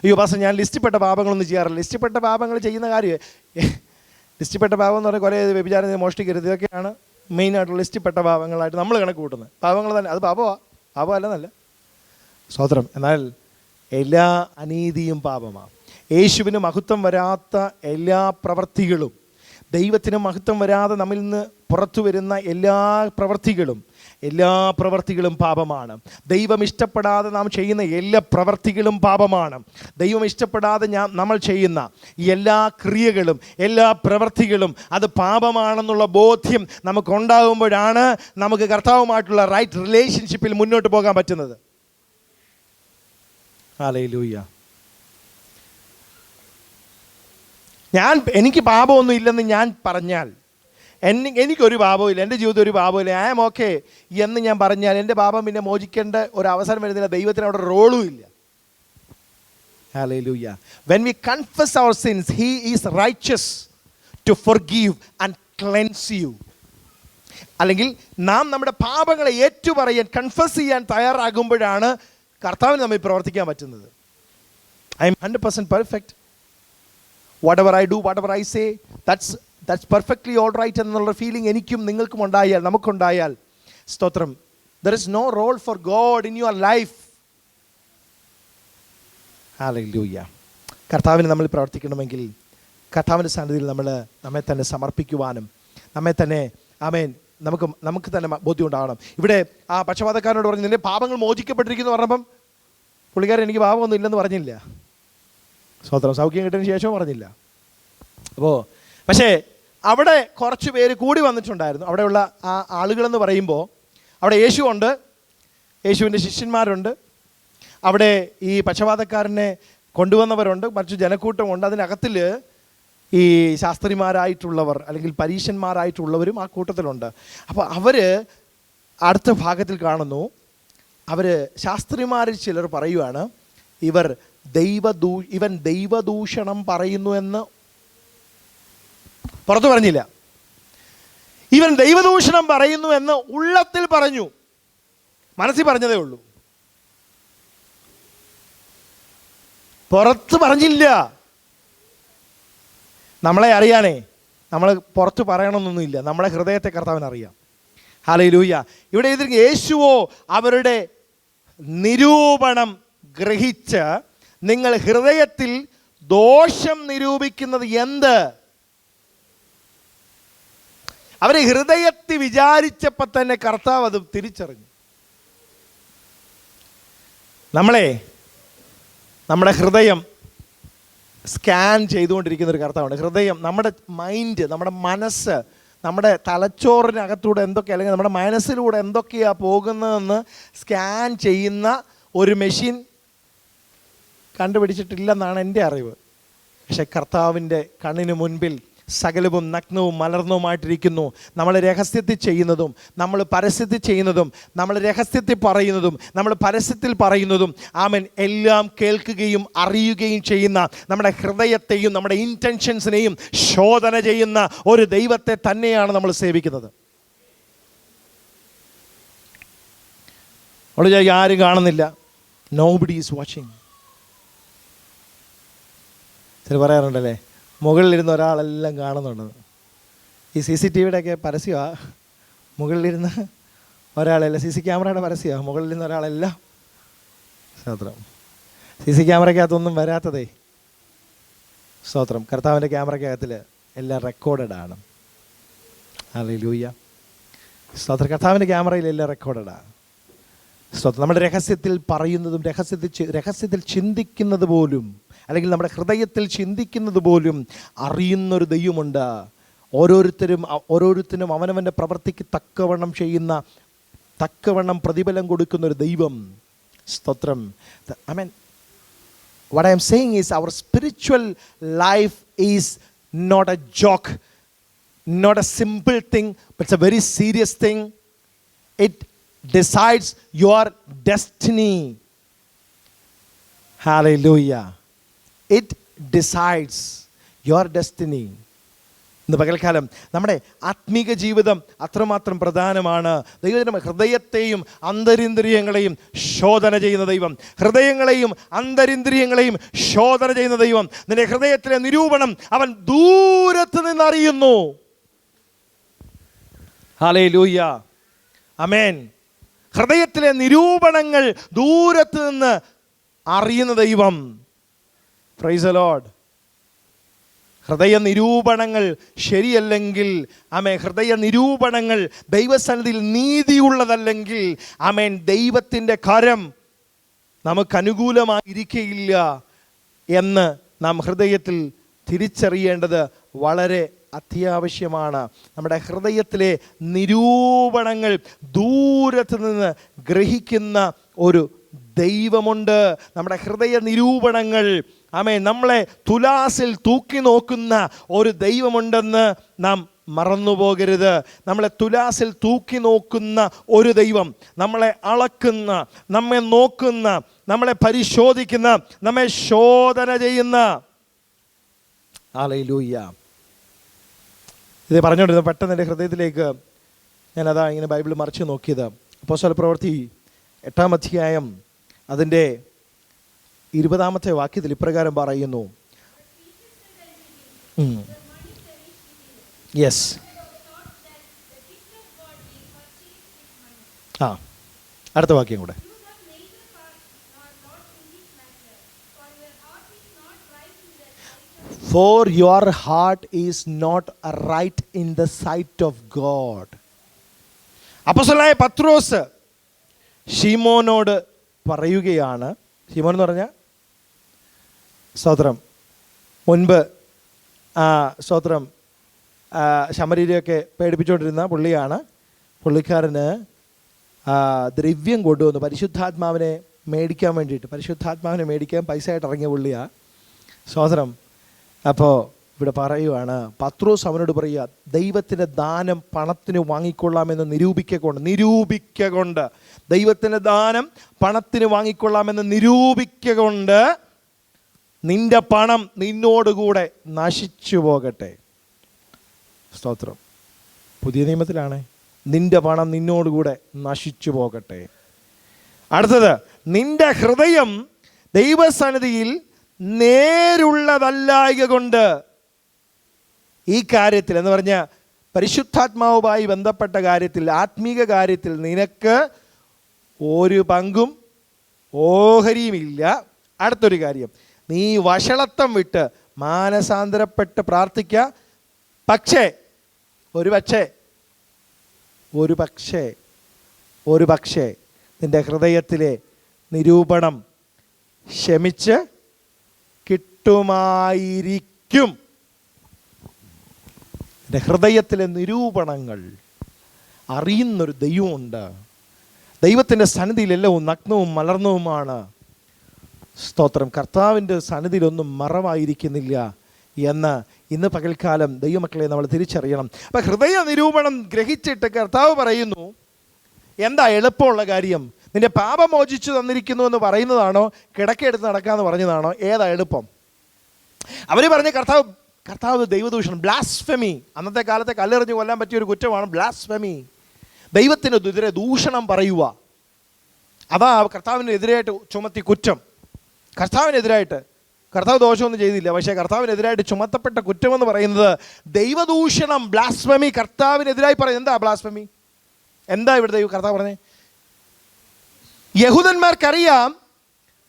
അയ്യോ പാസ്റ്റർ, ഞാൻ ലിസ്റ്റിൽപ്പെട്ട പാപങ്ങളൊന്നും ചെയ്യാറില്ല. ലിസ്റ്റിൽപ്പെട്ട പാപങ്ങൾ ചെയ്യുന്ന കാര്യം, ലിസ്റ്റിൽപ്പെട്ട പാപം എന്ന് പറഞ്ഞാൽ കുറേ വ്യഭിചാരം, മോഷ്ടിക്കരുത്, ഇതൊക്കെയാണ് മെയിനായിട്ടുള്ള ലിസ്റ്റിൽപ്പെട്ട പാപങ്ങളായിട്ട് നമ്മൾ കണക്ക് കൂട്ടുന്നത്. പാപങ്ങൾ തന്നെ, അത് പാപമല്ലെന്നല്ല, സ്തോത്രം. എന്നാൽ എല്ലാ അനീതിയും പാപമാണ്. യേശുവിന് മഹത്വം വരാത്ത എല്ലാ പ്രവൃത്തികളും, ദൈവത്തിന് മഹത്വം വരാതെ നമ്മിൽ നിന്ന് പുറത്തു വരുന്ന എല്ലാ പ്രവൃത്തികളും, എല്ലാ പ്രവർത്തികളും പാപമാണ്. ദൈവം ഇഷ്ടപ്പെടാതെ നാം ചെയ്യുന്ന എല്ലാ പ്രവർത്തികളും പാപമാണ്. ദൈവം ഇഷ്ടപ്പെടാതെ നമ്മൾ ചെയ്യുന്ന എല്ലാ ക്രിയകളും എല്ലാ പ്രവർത്തികളും അത് പാപമാണെന്നുള്ള ബോധ്യം നമുക്കുണ്ടാകുമ്പോഴാണ് നമുക്ക് കർത്താവുമായിട്ടുള്ള റൈറ്റ് റിലേഷൻഷിപ്പിൽ മുന്നോട്ട് പോകാൻ പറ്റുന്നത്. ഹല്ലേലൂയ. എനിക്ക് പാപമൊന്നും ഇല്ലെന്ന് ഞാൻ പറഞ്ഞാൽ, എനിക്കൊരു പാപമില്ല, എൻ്റെ ജീവിതത്തിൽ ഒരു പാപമില്ല, ഐ ആം ഓക്കെ എന്ന് ഞാൻ പറഞ്ഞാൽ എൻ്റെ പാപം പിന്നെ മോചിക്കേണ്ട ഒരു അവസരം വരുന്നില്ല. ദൈവത്തിന് അവിടെ റോളും ഇല്ല. Hallelujah. When we confess our sins, He is righteous to forgive and cleanse you. അല്ലെങ്കിൽ നാം നമ്മുടെ പാപങ്ങളെ ഏറ്റുപറയാൻ, കൺഫസ് ചെയ്യാൻ തയ്യാറാകുമ്പോഴാണ് കർത്താവിന് നമ്മിൽ പ്രവർത്തിക്കാൻ പറ്റുന്നത്. I M 100% perfect. whatever I do, whatever I say, that's perfectly all right എന്നുള്ള ഫീലിംഗ് എനിക്കും നിങ്ങൾക്കും ഉണ്ടായാൽ, നമുക്കുണ്ടായാൽ, സ്തോത്രം, there is no role for God in your life. Hallelujah. കർത്താവിന് നമ്മൾ പ്രവർത്തിക്കണമെങ്കിൽ കർത്താവിൻ്റെ സന്നിധിയിൽ നമ്മെ തന്നെ സമർപ്പിക്കുവാനും നമ്മെ തന്നെ നമുക്ക് തന്നെ ബോധ്യം ഉണ്ടാകണം. ഇവിടെ ആ പക്ഷപാതക്കാരനോട് പറഞ്ഞു, നിന്റെ പാപങ്ങൾ മോചിക്കപ്പെട്ടിരിക്കുന്നു പറഞ്ഞപ്പം പുള്ളിക്കാരൻ എനിക്ക് പാപമൊന്നും ഇല്ലെന്ന് പറഞ്ഞില്ല. സ്വതന്ത്രം സൗഖ്യം കിട്ടിയതിന് ശേഷവും പറഞ്ഞില്ല. പക്ഷേ അവിടെ കുറച്ച് പേര് കൂടി വന്നിട്ടുണ്ടായിരുന്നു. അവിടെയുള്ള ആ ആളുകളെന്ന് പറയുമ്പോൾ അവിടെ യേശുവുണ്ട്, യേശുവിൻ്റെ ശിഷ്യന്മാരുണ്ട്, അവിടെ ഈ പക്ഷപാതക്കാരനെ കൊണ്ടുവന്നവരുണ്ട്, മറ്റു ജനക്കൂട്ടമുണ്ട്. അതിനകത്തിൽ ഈ ശാസ്ത്രിമാരായിട്ടുള്ളവർ അല്ലെങ്കിൽ പരീശന്മാരായിട്ടുള്ളവരും ആ കൂട്ടത്തിലുണ്ട്. അപ്പോൾ അവർ അടുത്ത ഭാഗത്തിൽ കാണുന്നു, അവർ ശാസ്ത്രിമാരിൽ ചിലർ പറയുവാണ്, ഇവൻ ദൈവദൂഷണം പറയുന്നു എന്ന് പുറത്തു പറഞ്ഞില്ല. ഇവൻ ദൈവദൂഷണം പറയുന്നു എന്ന് ഉള്ളത്തിൽ പറഞ്ഞു, മനസ്സിൽ പറഞ്ഞതേ ഉള്ളൂ, പുറത്ത് പറഞ്ഞില്ല. നമ്മളെ അറിയാനേ നമ്മൾ പുറത്ത് പറയണമെന്നൊന്നുമില്ല, നമ്മളെ ഹൃദയത്തെ കർത്താവിനറിയാം. ഹല്ലേലൂയ. ഇവിടെ എഴുതിയിരിക്കുന്ന യേശുവോ അവരുടെ നിരൂപണം ഗ്രഹിച്ച് നിങ്ങൾ ഹൃദയത്തിൽ ദോഷം നിരൂപിക്കുന്നത് എന്ത്? അവരെ ഹൃദയത്തിൽ വിചാരിച്ചപ്പോൾ തന്നെ കർത്താവ് അത് തിരിച്ചറിഞ്ഞു. നമ്മുടെ ഹൃദയം സ്കാൻ ചെയ്തുകൊണ്ടിരിക്കുന്ന ഒരു കർത്താവുണ്ട്. ഹൃദയം, നമ്മുടെ മൈൻഡ്, നമ്മുടെ മനസ്സ്, നമ്മുടെ തലച്ചോറിനകത്തൂടെ എന്തൊക്കെ, അല്ലെങ്കിൽ നമ്മുടെ മനസ്സിലൂടെ എന്തൊക്കെയാണ് പോകുന്നതെന്ന് സ്കാൻ ചെയ്യുന്ന ഒരു മെഷീൻ കണ്ടുപിടിച്ചിട്ടില്ലെന്നാണ് എൻ്റെ അറിവ്. പക്ഷെ കർത്താവിൻ്റെ കണ്ണിന് മുൻപിൽ സകലവും നഗ്നവും മലർന്നവുമായിട്ടിരിക്കുന്നു. നമ്മൾ രഹസ്യത്തിൽ ചെയ്യുന്നതും നമ്മൾ പരസ്യത്തിൽ ചെയ്യുന്നതും, നമ്മൾ രഹസ്യത്തിൽ പറയുന്നതും നമ്മൾ പരസ്യത്തിൽ പറയുന്നതും ആമേൻ എല്ലാം കേൾക്കുകയും അറിയുകയും ചെയ്യുന്ന, നമ്മുടെ ഹൃദയത്തെയും നമ്മുടെ ഇൻറ്റൻഷൻസിനെയും ശോധന ചെയ്യുന്ന ഒരു ദൈവത്തെ തന്നെയാണ് നമ്മൾ സേവിക്കുന്നത്. അവിടെ ആരും കാണുന്നില്ല, നോബഡി ഈസ് വാച്ചിങ്. ചില പറയാറുണ്ടല്ലേ, മുകളിലിരുന്ന് ഒരാളെല്ലാം കാണുന്നുണ്ടെന്ന്. ഈ CCTVയുടെയൊക്കെ പരസ്യമാണ്, മുകളിലിരുന്ന് ഒരാളെല്ലാം, CC ക്യാമറയുടെ പരസ്യമാണ്, മുകളിലിരുന്ന് ഒരാളെല്ലാം. സ്തോത്രം. CC ക്യാമറയ്ക്കകത്തൊന്നും വരാത്തതേ. സ്തോത്രം. കർത്താവിൻ്റെ ക്യാമറയ്ക്കകത്തിൽ എല്ലാം റെക്കോർഡഡ് ആണ്. ഹല്ലേലൂയ. സ്തോത്രം. കർത്താവിൻ്റെ ക്യാമറയിൽ എല്ലാം റെക്കോർഡഡാണ്. സ്തോത്രം. നമ്മുടെ രഹസ്യത്തിൽ പറയുന്നതും രഹസ്യത്തിൽ ചിന്തിക്കുന്നത് പോലും, അല്ലെങ്കിൽ നമ്മുടെ ഹൃദയത്തിൽ ചിന്തിക്കുന്നത് പോലും അറിയുന്നൊരു ദൈവമുണ്ട്. ഓരോരുത്തരും അവനവൻ്റെ പ്രവൃത്തിക്ക് തക്കവണ്ണം പ്രതിഫലം കൊടുക്കുന്നൊരു ദൈവം. സ്തോത്രം. what I am saying is our spiritual life is not a joke, not a simple thing, but it's a very serious thing. It decides your destiny. Hallelujah. It decides your destiny. ഇന്ന് പകൽക്കാലം നമ്മുടെ ആത്മീക ജീവിതം അത്രമാത്രം പ്രധാനമാണ്. ദൈവം ഹൃദയത്തെയും അന്തരിന്ദ്രിയങ്ങളെയും ശോധന ചെയ്യുന്ന ദൈവം, ഹൃദയങ്ങളെയും അന്തരിന്ദ്രിയങ്ങളെയും ശോധന ചെയ്യുന്ന ദൈവം. നിന്റെ ഹൃദയത്തിലെ നിരൂപണം അവൻ ദൂരത്ത് നിന്ന് അറിയുന്നു. ഹല്ലേലൂയ. ആമേൻ. ഹൃദയത്തിലെ നിരൂപണങ്ങൾ ദൂരത്ത് നിന്ന് അറിയുന്ന ദൈവം. Price the Lord. ഹൃദയ നിരൂപണങ്ങൾ ശരിയല്ലെങ്കിൽ, ആമേൻ, ഹൃദയ നിരൂപണങ്ങൾ ദൈവസന്നിധിയിൽ നീതിയുള്ളതല്ലെങ്കിൽ, ആമേൻ, ദൈവത്തിൻ്റെ കരം നമുക്ക് അനുകൂലമായിരിക്കുകയില്ല എന്ന് നാം ഹൃദയത്തിൽ തിരിച്ചറിയേണ്ടത് വളരെ അത്യാവശ്യമാണ്. നമ്മുടെ ഹൃദയത്തിലെ നിരൂപണങ്ങൾ ദൂരത്ത് നിന്ന് ഗ്രഹിക്കുന്ന ഒരു ദൈവമുണ്ട്. നമ്മുടെ ഹൃദയ നിരൂപണങ്ങൾ, ആമേൻ, നമ്മളെ തുലാസിൽ തൂക്കി നോക്കുന്ന ഒരു ദൈവമുണ്ടെന്ന് നാം മറന്നുപോകരുത്. നമ്മളെ തുലാസിൽ തൂക്കി നോക്കുന്ന ഒരു ദൈവം, നമ്മളെ അളക്കുന്ന, നമ്മെ നോക്കുന്ന, നമ്മളെ പരിശോധിക്കുന്ന, നമ്മെ ശോധന ചെയ്യുന്ന. ഹല്ലേലൂയ. ഇത് പറഞ്ഞുകൊണ്ടിരുന്ന പെട്ടെന്ന് എൻ്റെ ഹൃദയത്തിലേക്ക് ഞാനതാ ഇങ്ങനെ ബൈബിൾ മറിച്ച് നോക്കിയത്. അപ്പോസ്തല പ്രവൃത്തി 8-ാം അധ്യായം അതിൻ്റെ 20-ാമത്തെ വാക്യത്തിൽ ഇപ്രകാരം പറയുന്നു. യെസ്, അടുത്ത വാക്യം കൂടെ. For your heart is not right in the sight of God. അപ്പോസ്തലനായ പത്രോസ് ശിമോനോട് പറയുകയാണ്. ശിമോൻ എന്ന് പറഞ്ഞാൽ സ്തോത്രം, മുൻപ് സ്തോത്രം ശമരീരെയൊക്കെ പേടിപ്പിച്ചുകൊണ്ടിരുന്ന പുള്ളിയാണ്. പുള്ളിക്കാരന് ദ്രവ്യം കൊണ്ടുവന്നു പരിശുദ്ധാത്മാവിനെ മേടിക്കാൻ വേണ്ടിയിട്ട്. പരിശുദ്ധാത്മാവിനെ മേടിക്കാൻ പൈസ ആയിട്ട് ഇറങ്ങിയ പുള്ളിയാണ്. സ്തോത്രം. അപ്പോൾ ഇവിടെ പറയുവാണ്, പത്രോസ് അവനോട് പറയുക, ദൈവത്തിൻ്റെ ദാനം പണത്തിന് വാങ്ങിക്കൊള്ളാമെന്ന് നിരൂപിക്കൊണ്ട് ദൈവത്തിൻ്റെ ദാനം പണത്തിന് വാങ്ങിക്കൊള്ളാമെന്ന് നിരൂപിക്കൊണ്ട് നിന്റെ പണം നിന്നോടുകൂടെ നശിച്ചു പോകട്ടെ. സ്തോത്രം. പുതിയ നിയമത്തിലാണ്, നിന്റെ പണം നിന്നോടുകൂടെ നശിച്ചു പോകട്ടെ. അടുത്തത്, നിന്റെ ഹൃദയം ദൈവസന്നിധിയിൽ നേരുള്ളതല്ലായക കൊണ്ട്. ഈ കാര്യത്തിൽ എന്ന് പറഞ്ഞാൽ പരിശുദ്ധാത്മാവുമായി ബന്ധപ്പെട്ട കാര്യത്തിൽ, ആത്മീക കാര്യത്തിൽ നിനക്ക് ഒരു പങ്കും ഓഹരിയുമില്ല. അടുത്തൊരു കാര്യം, നീ വഷളത്വം വിട്ട് മാനസാന്തരപ്പെട്ട് പ്രാർത്ഥിക്കുക. പക്ഷേ ഒരു പക്ഷേ നിന്റെ ഹൃദയത്തിലെ നിരൂപണം ക്ഷമിച്ച് കിട്ടുമായിരിക്കും. എൻ്റെ ഹൃദയത്തിലെ നിരൂപണങ്ങൾ അറിയുന്നൊരു ദൈവമുണ്ട്. ദൈവത്തിൻ്റെ സന്നിധിയിലെല്ലാം നഗ്നവും മലർന്നവുമാണ്. സ്തോത്രം. കർത്താവിൻ്റെ സന്നിധിയിലൊന്നും മറവായിരിക്കുന്നില്ല എന്ന് ഇന്ന് പകൽക്കാലം ദൈവമക്കളെ നമ്മൾ തിരിച്ചറിയണം. അപ്പം ഹൃദയ നിരൂപണം ഗ്രഹിച്ചിട്ട് കർത്താവ് പറയുന്നു, എന്താ എളുപ്പമുള്ള കാര്യം? നിന്റെ പാപം മോചിച്ചു തന്നിരിക്കുന്നു എന്ന് പറയുന്നതാണോ, കിടക്കെടുത്ത് നടക്കാമെന്ന് പറഞ്ഞതാണോ? ഏതാ എളുപ്പം? അവർ പറഞ്ഞ കർത്താവ് ദൈവദൂഷണം, ബ്ലാസ്ഫെമി. അന്നത്തെ കാലത്തെ കല്ലെറിഞ്ഞ് കൊല്ലാൻ പറ്റിയൊരു കുറ്റമാണ് ബ്ലാസ്ഫെമി. ദൈവത്തിനെതിരെ ദൂഷണം പറയുക, അതാ കർത്താവിനെതിരായിട്ട് ചുമത്തി കുറ്റം. കർത്താവ് ദോഷമൊന്നും ചെയ്തില്ല, പക്ഷേ കർത്താവിനെതിരായിട്ട് ചുമത്തപ്പെട്ട കുറ്റമെന്ന് പറയുന്നത് ദൈവദൂഷണം, ബ്ലാസ്ഫെമി. കർത്താവിനെതിരായി പറയുന്നത് എന്താ ബ്ലാസ്ഫെമി? എന്താ ഇവിടെ കർത്താവ് പറഞ്ഞേ? യഹൂദന്മാർക്കറിയാം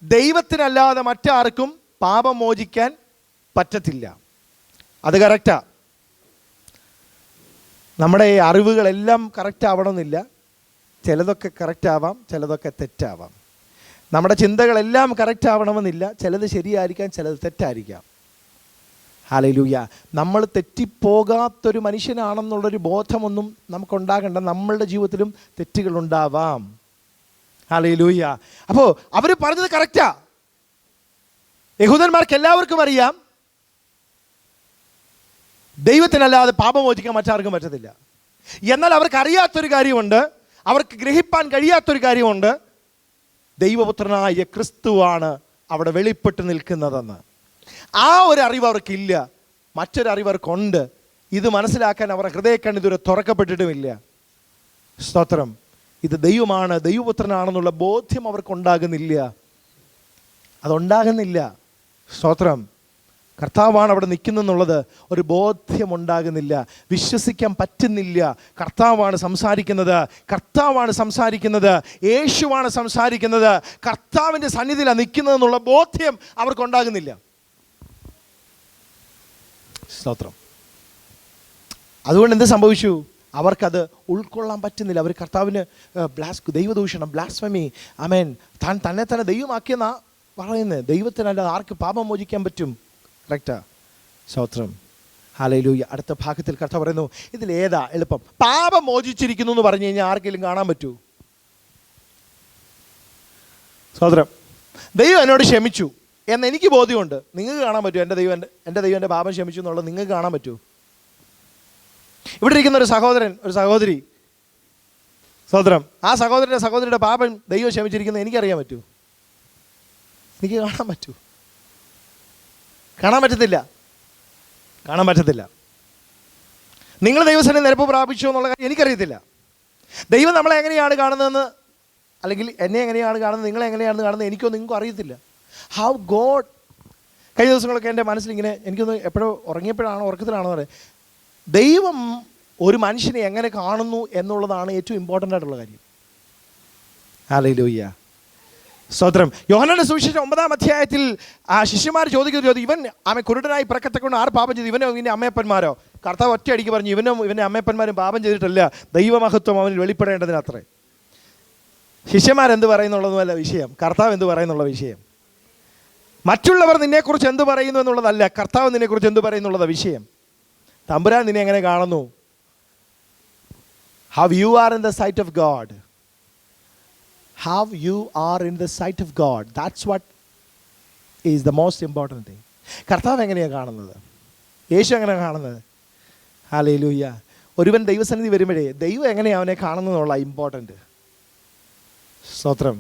ദൈവത്തിനല്ലാതെ മറ്റാർക്കും പാപം മോചിക്കാൻ പറ്റത്തില്ല. അത് കറക്റ്റാ. നമ്മുടെ ഈ അറിവുകളെല്ലാം കറക്റ്റ് ആവണമെന്നില്ല. ചിലതൊക്കെ കറക്റ്റ് ആവാം, ചിലതൊക്കെ തെറ്റാവാം. നമ്മുടെ ചിന്തകളെല്ലാം കറക്റ്റ് ആവണമെന്നില്ല. ചിലത് ശരിയായിരിക്കാം, ചിലത് തെറ്റായിരിക്കാം. ഹല്ലേലൂയ. നമ്മൾ തെറ്റിപ്പോകാത്തൊരു മനുഷ്യനാണെന്നുള്ളൊരു ബോധമൊന്നും നമുക്കുണ്ടാകേണ്ട. നമ്മളുടെ ജീവിതത്തിലും തെറ്റുകളുണ്ടാവാം. ഹല്ലേലൂയ. അപ്പോൾ അവർ പറഞ്ഞത് കറക്റ്റാ. യഹൂദന്മാർക്ക് എല്ലാവർക്കും അറിയാം ദൈവത്തിനല്ലാതെ പാപമോചിക്കാൻ മറ്റാർക്കും പറ്റത്തില്ല. എന്നാൽ അവർക്ക് അറിയാത്തൊരു കാര്യമുണ്ട്, അവർക്ക് ഗ്രഹിപ്പാൻ കഴിയാത്തൊരു കാര്യമുണ്ട്. ദൈവപുത്രനായ ക്രിസ്തുവാണ് അവിടെ വെളിപ്പെട്ട് നിൽക്കുന്നതെന്ന്. ആ ഒരു അറിവ് അവർക്കില്ല. മറ്റൊരറിവ് അവർക്കുണ്ട്. ഇത് മനസ്സിലാക്കാൻ അവരുടെ ഹൃദയക്കണ്ണ് ഇതുവരെ തുറക്കപ്പെട്ടിട്ടുമില്ല. സ്തോത്രം. ഇത് ദൈവമാണ്, ദൈവപുത്രനാണെന്നുള്ള ബോധ്യം അവർക്കുണ്ടാകുന്നില്ല. അതുണ്ടാകുന്നില്ല. സ്തോത്രം. കർത്താവാണ് അവിടെ നിൽക്കുന്നെന്നുള്ളത് ഒരു ബോധ്യമുണ്ടാകുന്നില്ല, വിശ്വസിക്കാൻ പറ്റുന്നില്ല. കർത്താവാണ് സംസാരിക്കുന്നത്, യേശുവാണ് സംസാരിക്കുന്നത്, കർത്താവിൻ്റെ സന്നിധിയിലാണ് നിൽക്കുന്നതെന്നുള്ള ബോധ്യം അവർക്കുണ്ടാകുന്നില്ല. സ്തോത്രം. അതുകൊണ്ട് എന്ത് സംഭവിച്ചു? അവർക്കത് ഉൾക്കൊള്ളാൻ പറ്റുന്നില്ല. അവർ കർത്താവിന് ദൈവദൂഷണം, ബ്ലാസ്ഫമി, ആമേൻ, തന്നെ തന്നെ ദൈവമാക്കിയെന്നാ പറയുന്നത്. ദൈവത്തിനല്ല ആർക്ക് പാപം മോചിക്കാൻ പറ്റും? കറക്റ്റാ. സ്തോത്രം. ഹല്ലേലൂയ. അടുത്ത ഭാഗത്തിൽ കർത്താവ് പറയുന്നു, ഇതിലേതാ എളുപ്പം? പാപം മോചിച്ചിരിക്കുന്നു എന്ന് പറഞ്ഞു കഴിഞ്ഞാൽ ആർക്കെങ്കിലും കാണാൻ പറ്റൂ? സ്തോത്രം. ദൈവം എന്നോട് ക്ഷമിച്ചു എന്ന് എനിക്ക് ബോധ്യമുണ്ട്. നിങ്ങൾക്ക് കാണാൻ പറ്റുമോ? എൻ്റെ ദൈവം എൻ്റെ പാപം ക്ഷമിച്ചു എന്നുള്ളത് നിങ്ങൾക്ക് കാണാൻ പറ്റുമോ? ഇവിടെ ഇരിക്കുന്ന ഒരു സഹോദരൻ, ഒരു സഹോദരി, സ്തോത്രം, ആ സഹോദരിയുടെ പാപം ദൈവം ക്ഷമിച്ചിരിക്കുന്നത് എനിക്കറിയാൻ പറ്റൂ? എനിക്ക് കാണാൻ പറ്റൂ? കാണാൻ പറ്റത്തില്ല. നിങ്ങൾ ദൈവസന്നിധിയിൽ നിരപ്പ് പ്രാപിച്ചു എന്നുള്ള കാര്യം എനിക്കറിയത്തില്ല. ദൈവം നമ്മളെ എങ്ങനെയാണ് കാണുന്നതെന്ന്, അല്ലെങ്കിൽ എന്നെ എങ്ങനെയാണ് കാണുന്നത്, നിങ്ങളെ എങ്ങനെയാണ് കാണുന്നത്, നിങ്ങൾക്കും അറിയത്തില്ല. How God. കഴിഞ്ഞ ദിവസങ്ങളൊക്കെ എൻ്റെ മനസ്സിലിങ്ങനെ, എനിക്കൊന്ന് എപ്പോഴോ ഉറക്കത്തിലാണോ പറയാം, ദൈവം ഒരു മനുഷ്യനെ എങ്ങനെ കാണുന്നു എന്നുള്ളതാണ് ഏറ്റവും ഇമ്പോർട്ടൻ്റ് ആയിട്ടുള്ള കാര്യം. ഹല്ലേലൂയ. സ്തോത്രം. യോഹന്നാന്റെ സുവിശേഷം 9-ാം അധ്യായത്തിൽ ആ ശിഷ്യന്മാർ ചോദിക്കുന്നത്, ഇവൻ കുരുടനായി പിറക്കത്തക്കൊണ്ട് ആർ പാപം ചെയ്തു? ഇവനോ ഇവൻ്റെ അമ്മയപ്പന്മാരോ? കർത്താവ് ഒറ്റയടിക്ക് പറഞ്ഞു, ഇവൻ്റെ അമ്മയപ്പന്മാരും പാപം ചെയ്തിട്ടല്ല, ദൈവമഹത്വം അവനിൽ വെളിപ്പെടേണ്ടതിനത്രേ. ശിഷ്യന്മാരെന്ത് പറയുന്നുള്ളതുമല്ല വിഷയം, കർത്താവ് എന്ത് പറയുന്നുള്ള വിഷയം. മറ്റുള്ളവർ നിന്നെക്കുറിച്ച് എന്ത് പറയുന്നു എന്നുള്ളതല്ല, കർത്താവ് നിന്നെക്കുറിച്ച് എന്ത് പറയുന്നുള്ളതാ വിഷയം. തമ്പുരാൻ നിന്നെ എങ്ങനെ കാണുന്നു? How you are in the sight of God. How you are in the sight of God. That's what is the most important thing. കർത്താവ് എങ്ങനെയാണ് കാണുന്നത്? യേശു എങ്ങനെയാണ് കാണുന്നത്? ഹല്ലേലൂയ. ഒരുവൻ ദൈവസന്നിധി വരുമ്പോഴേ ദൈവം എങ്ങനെയാണ് അവനെ കാണുന്നതെന്നുള്ള ഇമ്പോർട്ടൻറ്റ്. സ്തോത്രം.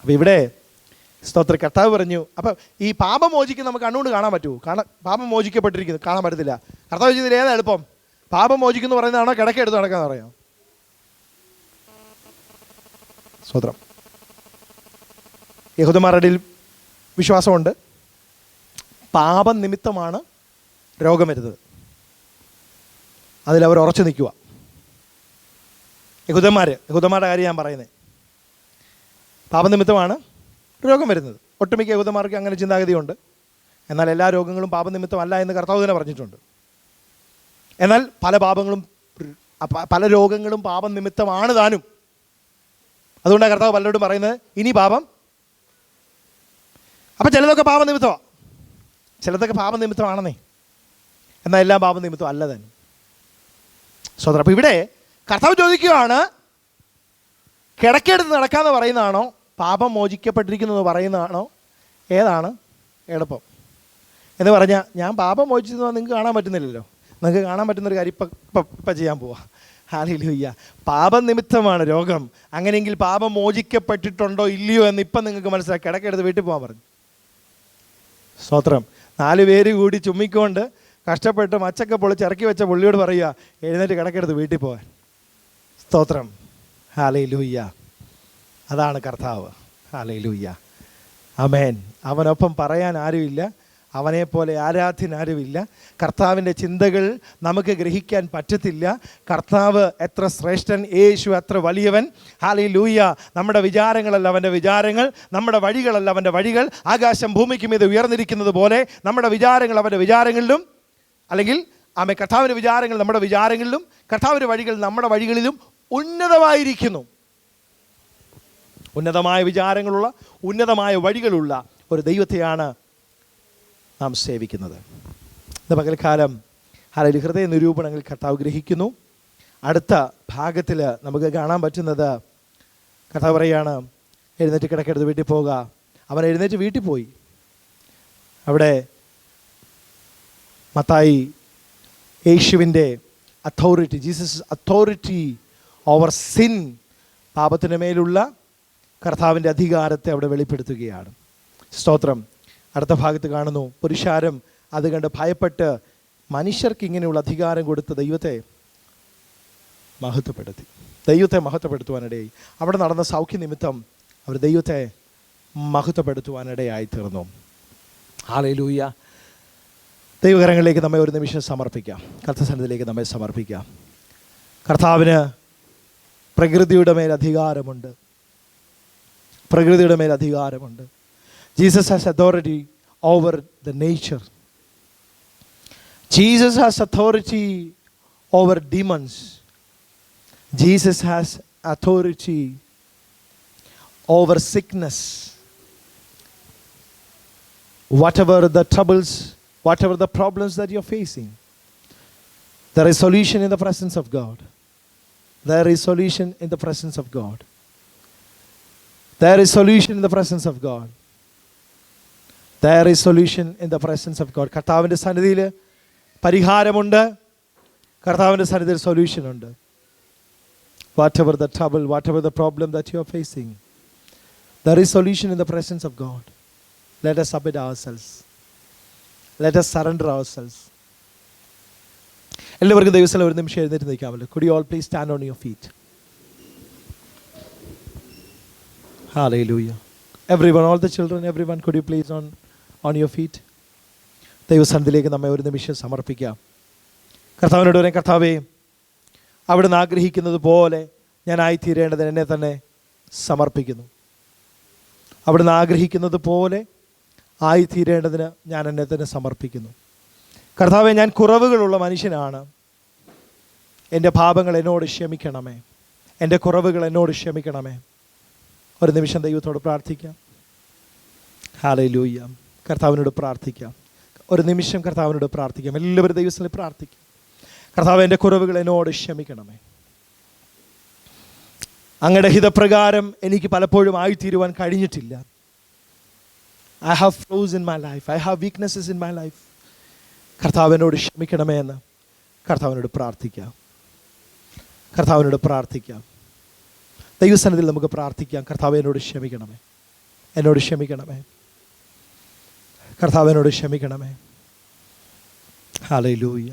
അപ്പോൾ ഇവിടെ സ്തോത്രം കർത്താവ് പറഞ്ഞു, അപ്പം ഈ പാപം മോചിക്കുന്ന നമുക്ക് കണ്ണുകൊണ്ട് കാണാൻ പറ്റുമോ? പാപം മോചിക്കപ്പെട്ടിരിക്കുന്നു കാണാൻ പറ്റത്തില്ല. കർത്താവ് ചോദിച്ചതിൽ ഏതാ എളുപ്പം? പാപം മോചിക്കുന്നു പറയുന്നതാണോ കിടക്കെടുത്ത് നടക്കാന്ന് പറയാം? സ്തോത്രം. യഹൂദന്മാരുടെ വിശ്വാസമുണ്ട്, പാപം നിമിത്തമാണ് രോഗം വരുന്നത്. അതിലവർ ഉറച്ചു നിൽക്കുക. യഹൂദന്മാരുടെ കാര്യം ഞാൻ പറയുന്നത്. പാപനിമിത്തമാണ് രോഗം വരുന്നത്. ഒട്ടുമിക്ക യഹൂദന്മാർക്ക് അങ്ങനെ ചിന്താഗതിയുണ്ട്. എന്നാൽ എല്ലാ രോഗങ്ങളും പാപനിമിത്തമല്ല എന്ന് കർത്താവ് തന്നെ പറഞ്ഞിട്ടുണ്ട്. എന്നാൽ പല രോഗങ്ങളും പാപം നിമിത്തമാണ് താനും. അതുകൊണ്ടാണ് കർത്താവ് പലരോടും പറയുന്നത്, ഇനി പാപം. അപ്പം ചിലതൊക്കെ പാപനിമിത്തമാണ്, ചിലതൊക്കെ പാപനിമിത്തമാണെന്നേ. എന്നാൽ എല്ലാം പാപനിമിത്തം അല്ല തന്നെ. സോദര, അപ്പോൾ ഇവിടെ കർത്താവ് ചോദിക്കുകയാണ്, കിടക്കെടുത്ത് നടക്കാമെന്ന് പറയുന്നതാണോ പാപം മോചിക്കപ്പെട്ടിരിക്കുന്നു എന്ന് പറയുന്നതാണോ? ഏതാണ് എളുപ്പം എന്ന് പറഞ്ഞാൽ, ഞാൻ പാപം മോചിച്ചെന്ന് നിങ്ങൾക്ക് കാണാൻ പറ്റുന്നില്ലല്ലോ. നിങ്ങൾക്ക് കാണാൻ പറ്റുന്നൊരു കാര്യം ഇപ്പം ചെയ്യാൻ പോവാ. ഹല്ലേലൂയ. പാപം നിമിത്തമാണ് രോഗം. അങ്ങനെയെങ്കിൽ പാപം മോചിക്കപ്പെട്ടിട്ടുണ്ടോ ഇല്ലയോ എന്ന് ഇപ്പം നിങ്ങൾക്ക് മനസ്സിലാക്കി. കിടക്കെടുത്ത് വീട്ടിൽ പോകാൻ പറഞ്ഞു. സ്തോത്രം. 4 പേര് കൂടി ചുമ്മിക്കൊണ്ട് കഷ്ടപ്പെട്ട് മച്ചൊക്കെ പൊളിച്ച് ഇറക്കി വെച്ച പുള്ളിയോട് പറയുക, എഴുന്നേറ്റ് കിടക്കെടുത്ത് വീട്ടിൽ പോകാൻ. സ്തോത്രം. ഹല്ലേലൂയ. അതാണ് കർത്താവ്. ഹല്ലേലൂയ. ആമേൻ. അവനൊപ്പം പറയാൻ ആരുമില്ല, അവനെപ്പോലെ ആരാധ്യൻ ആരുമില്ല. കർത്താവിൻ്റെ ചിന്തകൾ നമുക്ക് ഗ്രഹിക്കാൻ പറ്റത്തില്ല. കർത്താവ് എത്ര ശ്രേഷ്ഠൻ, യേശു എത്ര വലിയവൻ. ഹല്ലേലൂയ. നമ്മുടെ വിചാരങ്ങളല്ല അവൻ്റെ വിചാരങ്ങൾ, നമ്മുടെ വഴികളല്ല അവൻ്റെ വഴികൾ. ആകാശം ഭൂമിക്ക് മീതെ ഉയർന്നിരിക്കുന്നത് പോലെ നമ്മുടെ വിചാരങ്ങൾ അവൻ്റെ വിചാരങ്ങളിലും, അല്ലെങ്കിൽ കർത്താവിൻ്റെ വിചാരങ്ങൾ നമ്മുടെ വിചാരങ്ങളിലും, കർത്താവിൻ്റെ വഴികൾ നമ്മുടെ വഴികളിലും ഉന്നതമായിരിക്കുന്നു. ഉന്നതമായ വിചാരങ്ങളുള്ള, ഉന്നതമായ വഴികളുള്ള ഒരു ദൈവത്തെയാണ് നാം സേവിക്കുന്നത്. ഇന്ന് പകൽക്കാലം ഹല്ലേലൂയ ഹൃദയ നിരൂപണങ്ങൾ കർത്താവ് ഗ്രഹിക്കുന്നു. അടുത്ത ഭാഗത്തിൽ നമുക്ക് കാണാൻ പറ്റുന്നത്, കർത്താവ് പറയുകയാണ്, എഴുന്നേറ്റ് കിടക്കെടുത്ത് വീട്ടിൽ പോകുക. അവൻ എഴുന്നേറ്റ് വീട്ടിൽ പോയി. അവിടെ മത്തായി യേശുവിൻ്റെ authority, Jesus authority over sin, പാപത്തിന് മേലുള്ള കർത്താവിൻ്റെ അധികാരത്തെ അവിടെ വെളിപ്പെടുത്തുകയാണ്. സ്തോത്രം. അടുത്ത ഭാഗത്ത് കാണുന്നു, പുരുഷാരം അത് കണ്ട് ഭയപ്പെട്ട് മനുഷ്യർക്ക് ഇങ്ങനെയുള്ള അധികാരം കൊടുത്ത് ദൈവത്തെ മഹത്വപ്പെടുത്തുവാനിടയായി. അവിടെ നടന്ന സൗഖ്യ നിമിത്തം അവർ ദൈവത്തെ മഹത്വപ്പെടുത്തുവാനിടയായി തീർന്നു. ഹല്ലേലൂയ. ദൈവകരങ്ങളിലേക്ക് നമ്മെ ഒരു നിമിഷം സമർപ്പിക്കാം. കർത്തസന്നിധിയിലേക്ക് നമ്മെ സമർപ്പിക്കാം. കർത്താവിന് പ്രകൃതിയുടെ മേൽ അധികാരമുണ്ട്. Jesus has authority over the nature. Jesus has authority over demons. Jesus has authority over sickness. Whatever the troubles, whatever the problems that you're facing, there is solution in the presence of God. There is solution in the presence of God. There is solution in the presence of God. There is solution in the presence of God. കർത്താവിൻ്റെ സന്നിധിയിൽ പരിഹാരമുണ്ട്. കർത്താവിൻ്റെ സന്നിധിയിൽ solution ഉണ്ട്. Whatever the trouble, whatever the problem that you are facing, there is solution in the presence of God. Let us submit ourselves. Let us surrender ourselves. എല്ലാവർക്കും ദൈവസ്ഥലം ഒരു നിമിഷം എഴുന്നേറ്റ് നിൽക്കാമല്ലോ. Could you all please stand on your feet? Hallelujah. Everyone, all the children, everyone, could you please on your feet? ദൈവസന്നിധിയിലേക്ക് നമ്മെ ഒരു നിമിഷം സമർപ്പിക്കാം. കർത്താവിനോട് പറയാം, കർത്താവേ, അവിടുന്ന് ആഗ്രഹിക്കുന്നത് പോലെ ഞാനായിത്തീരേണ്ടതിന് എന്നെ തന്നെ സമർപ്പിക്കുന്നു. അവിടുന്ന് ആഗ്രഹിക്കുന്നത് പോലെ ആയിത്തീരേണ്ടതിന് ഞാൻ എന്നെ തന്നെ സമർപ്പിക്കുന്നു. കർത്താവേ, ഞാൻ കുറവുകളുള്ള മനുഷ്യനാണ്. എൻ്റെ പാപങ്ങൾ എന്നോട് ക്ഷമിക്കണമേ. എൻ്റെ കുറവുകൾ എന്നോട് ക്ഷമിക്കണമേ. ഒരു നിമിഷം ദൈവത്തോട് പ്രാർത്ഥിക്കാം. ഹല്ലേലൂയ. കർത്താവിനോട് പ്രാർത്ഥിക്കാം. ഒരു നിമിഷം കർത്താവിനോട് പ്രാർത്ഥിക്കാം. എല്ലാവരും ദൈവത്തിൽ പ്രാർത്ഥിക്കാം. കർത്താവ്, എൻ്റെ കുറവുകൾ എന്നോട് ക്ഷമിക്കണമേ. അങ്ങയുടെ ഹിതപ്രകാരം എനിക്ക് പലപ്പോഴും ആയിത്തീരുവാൻ കഴിഞ്ഞിട്ടില്ല. I have flaws in my life. I have weaknesses in my life. കർത്താവിനോട് ക്ഷമിക്കണമേ എന്ന് കർത്താവിനോട് പ്രാർത്ഥിക്കാം. കർത്താവിനോട് പ്രാർത്ഥിക്കാം. ദൈവസന്നിധിയിൽ നമുക്ക് പ്രാർത്ഥിക്കാം. കർത്താവ്, എന്നോട് ക്ഷമിക്കണമേ. എന്നോട് ക്ഷമിക്കണമേ. കർത്താവ്, എന്നോട് ക്ഷമിക്കണമേ. ഹല്ലേലൂയ.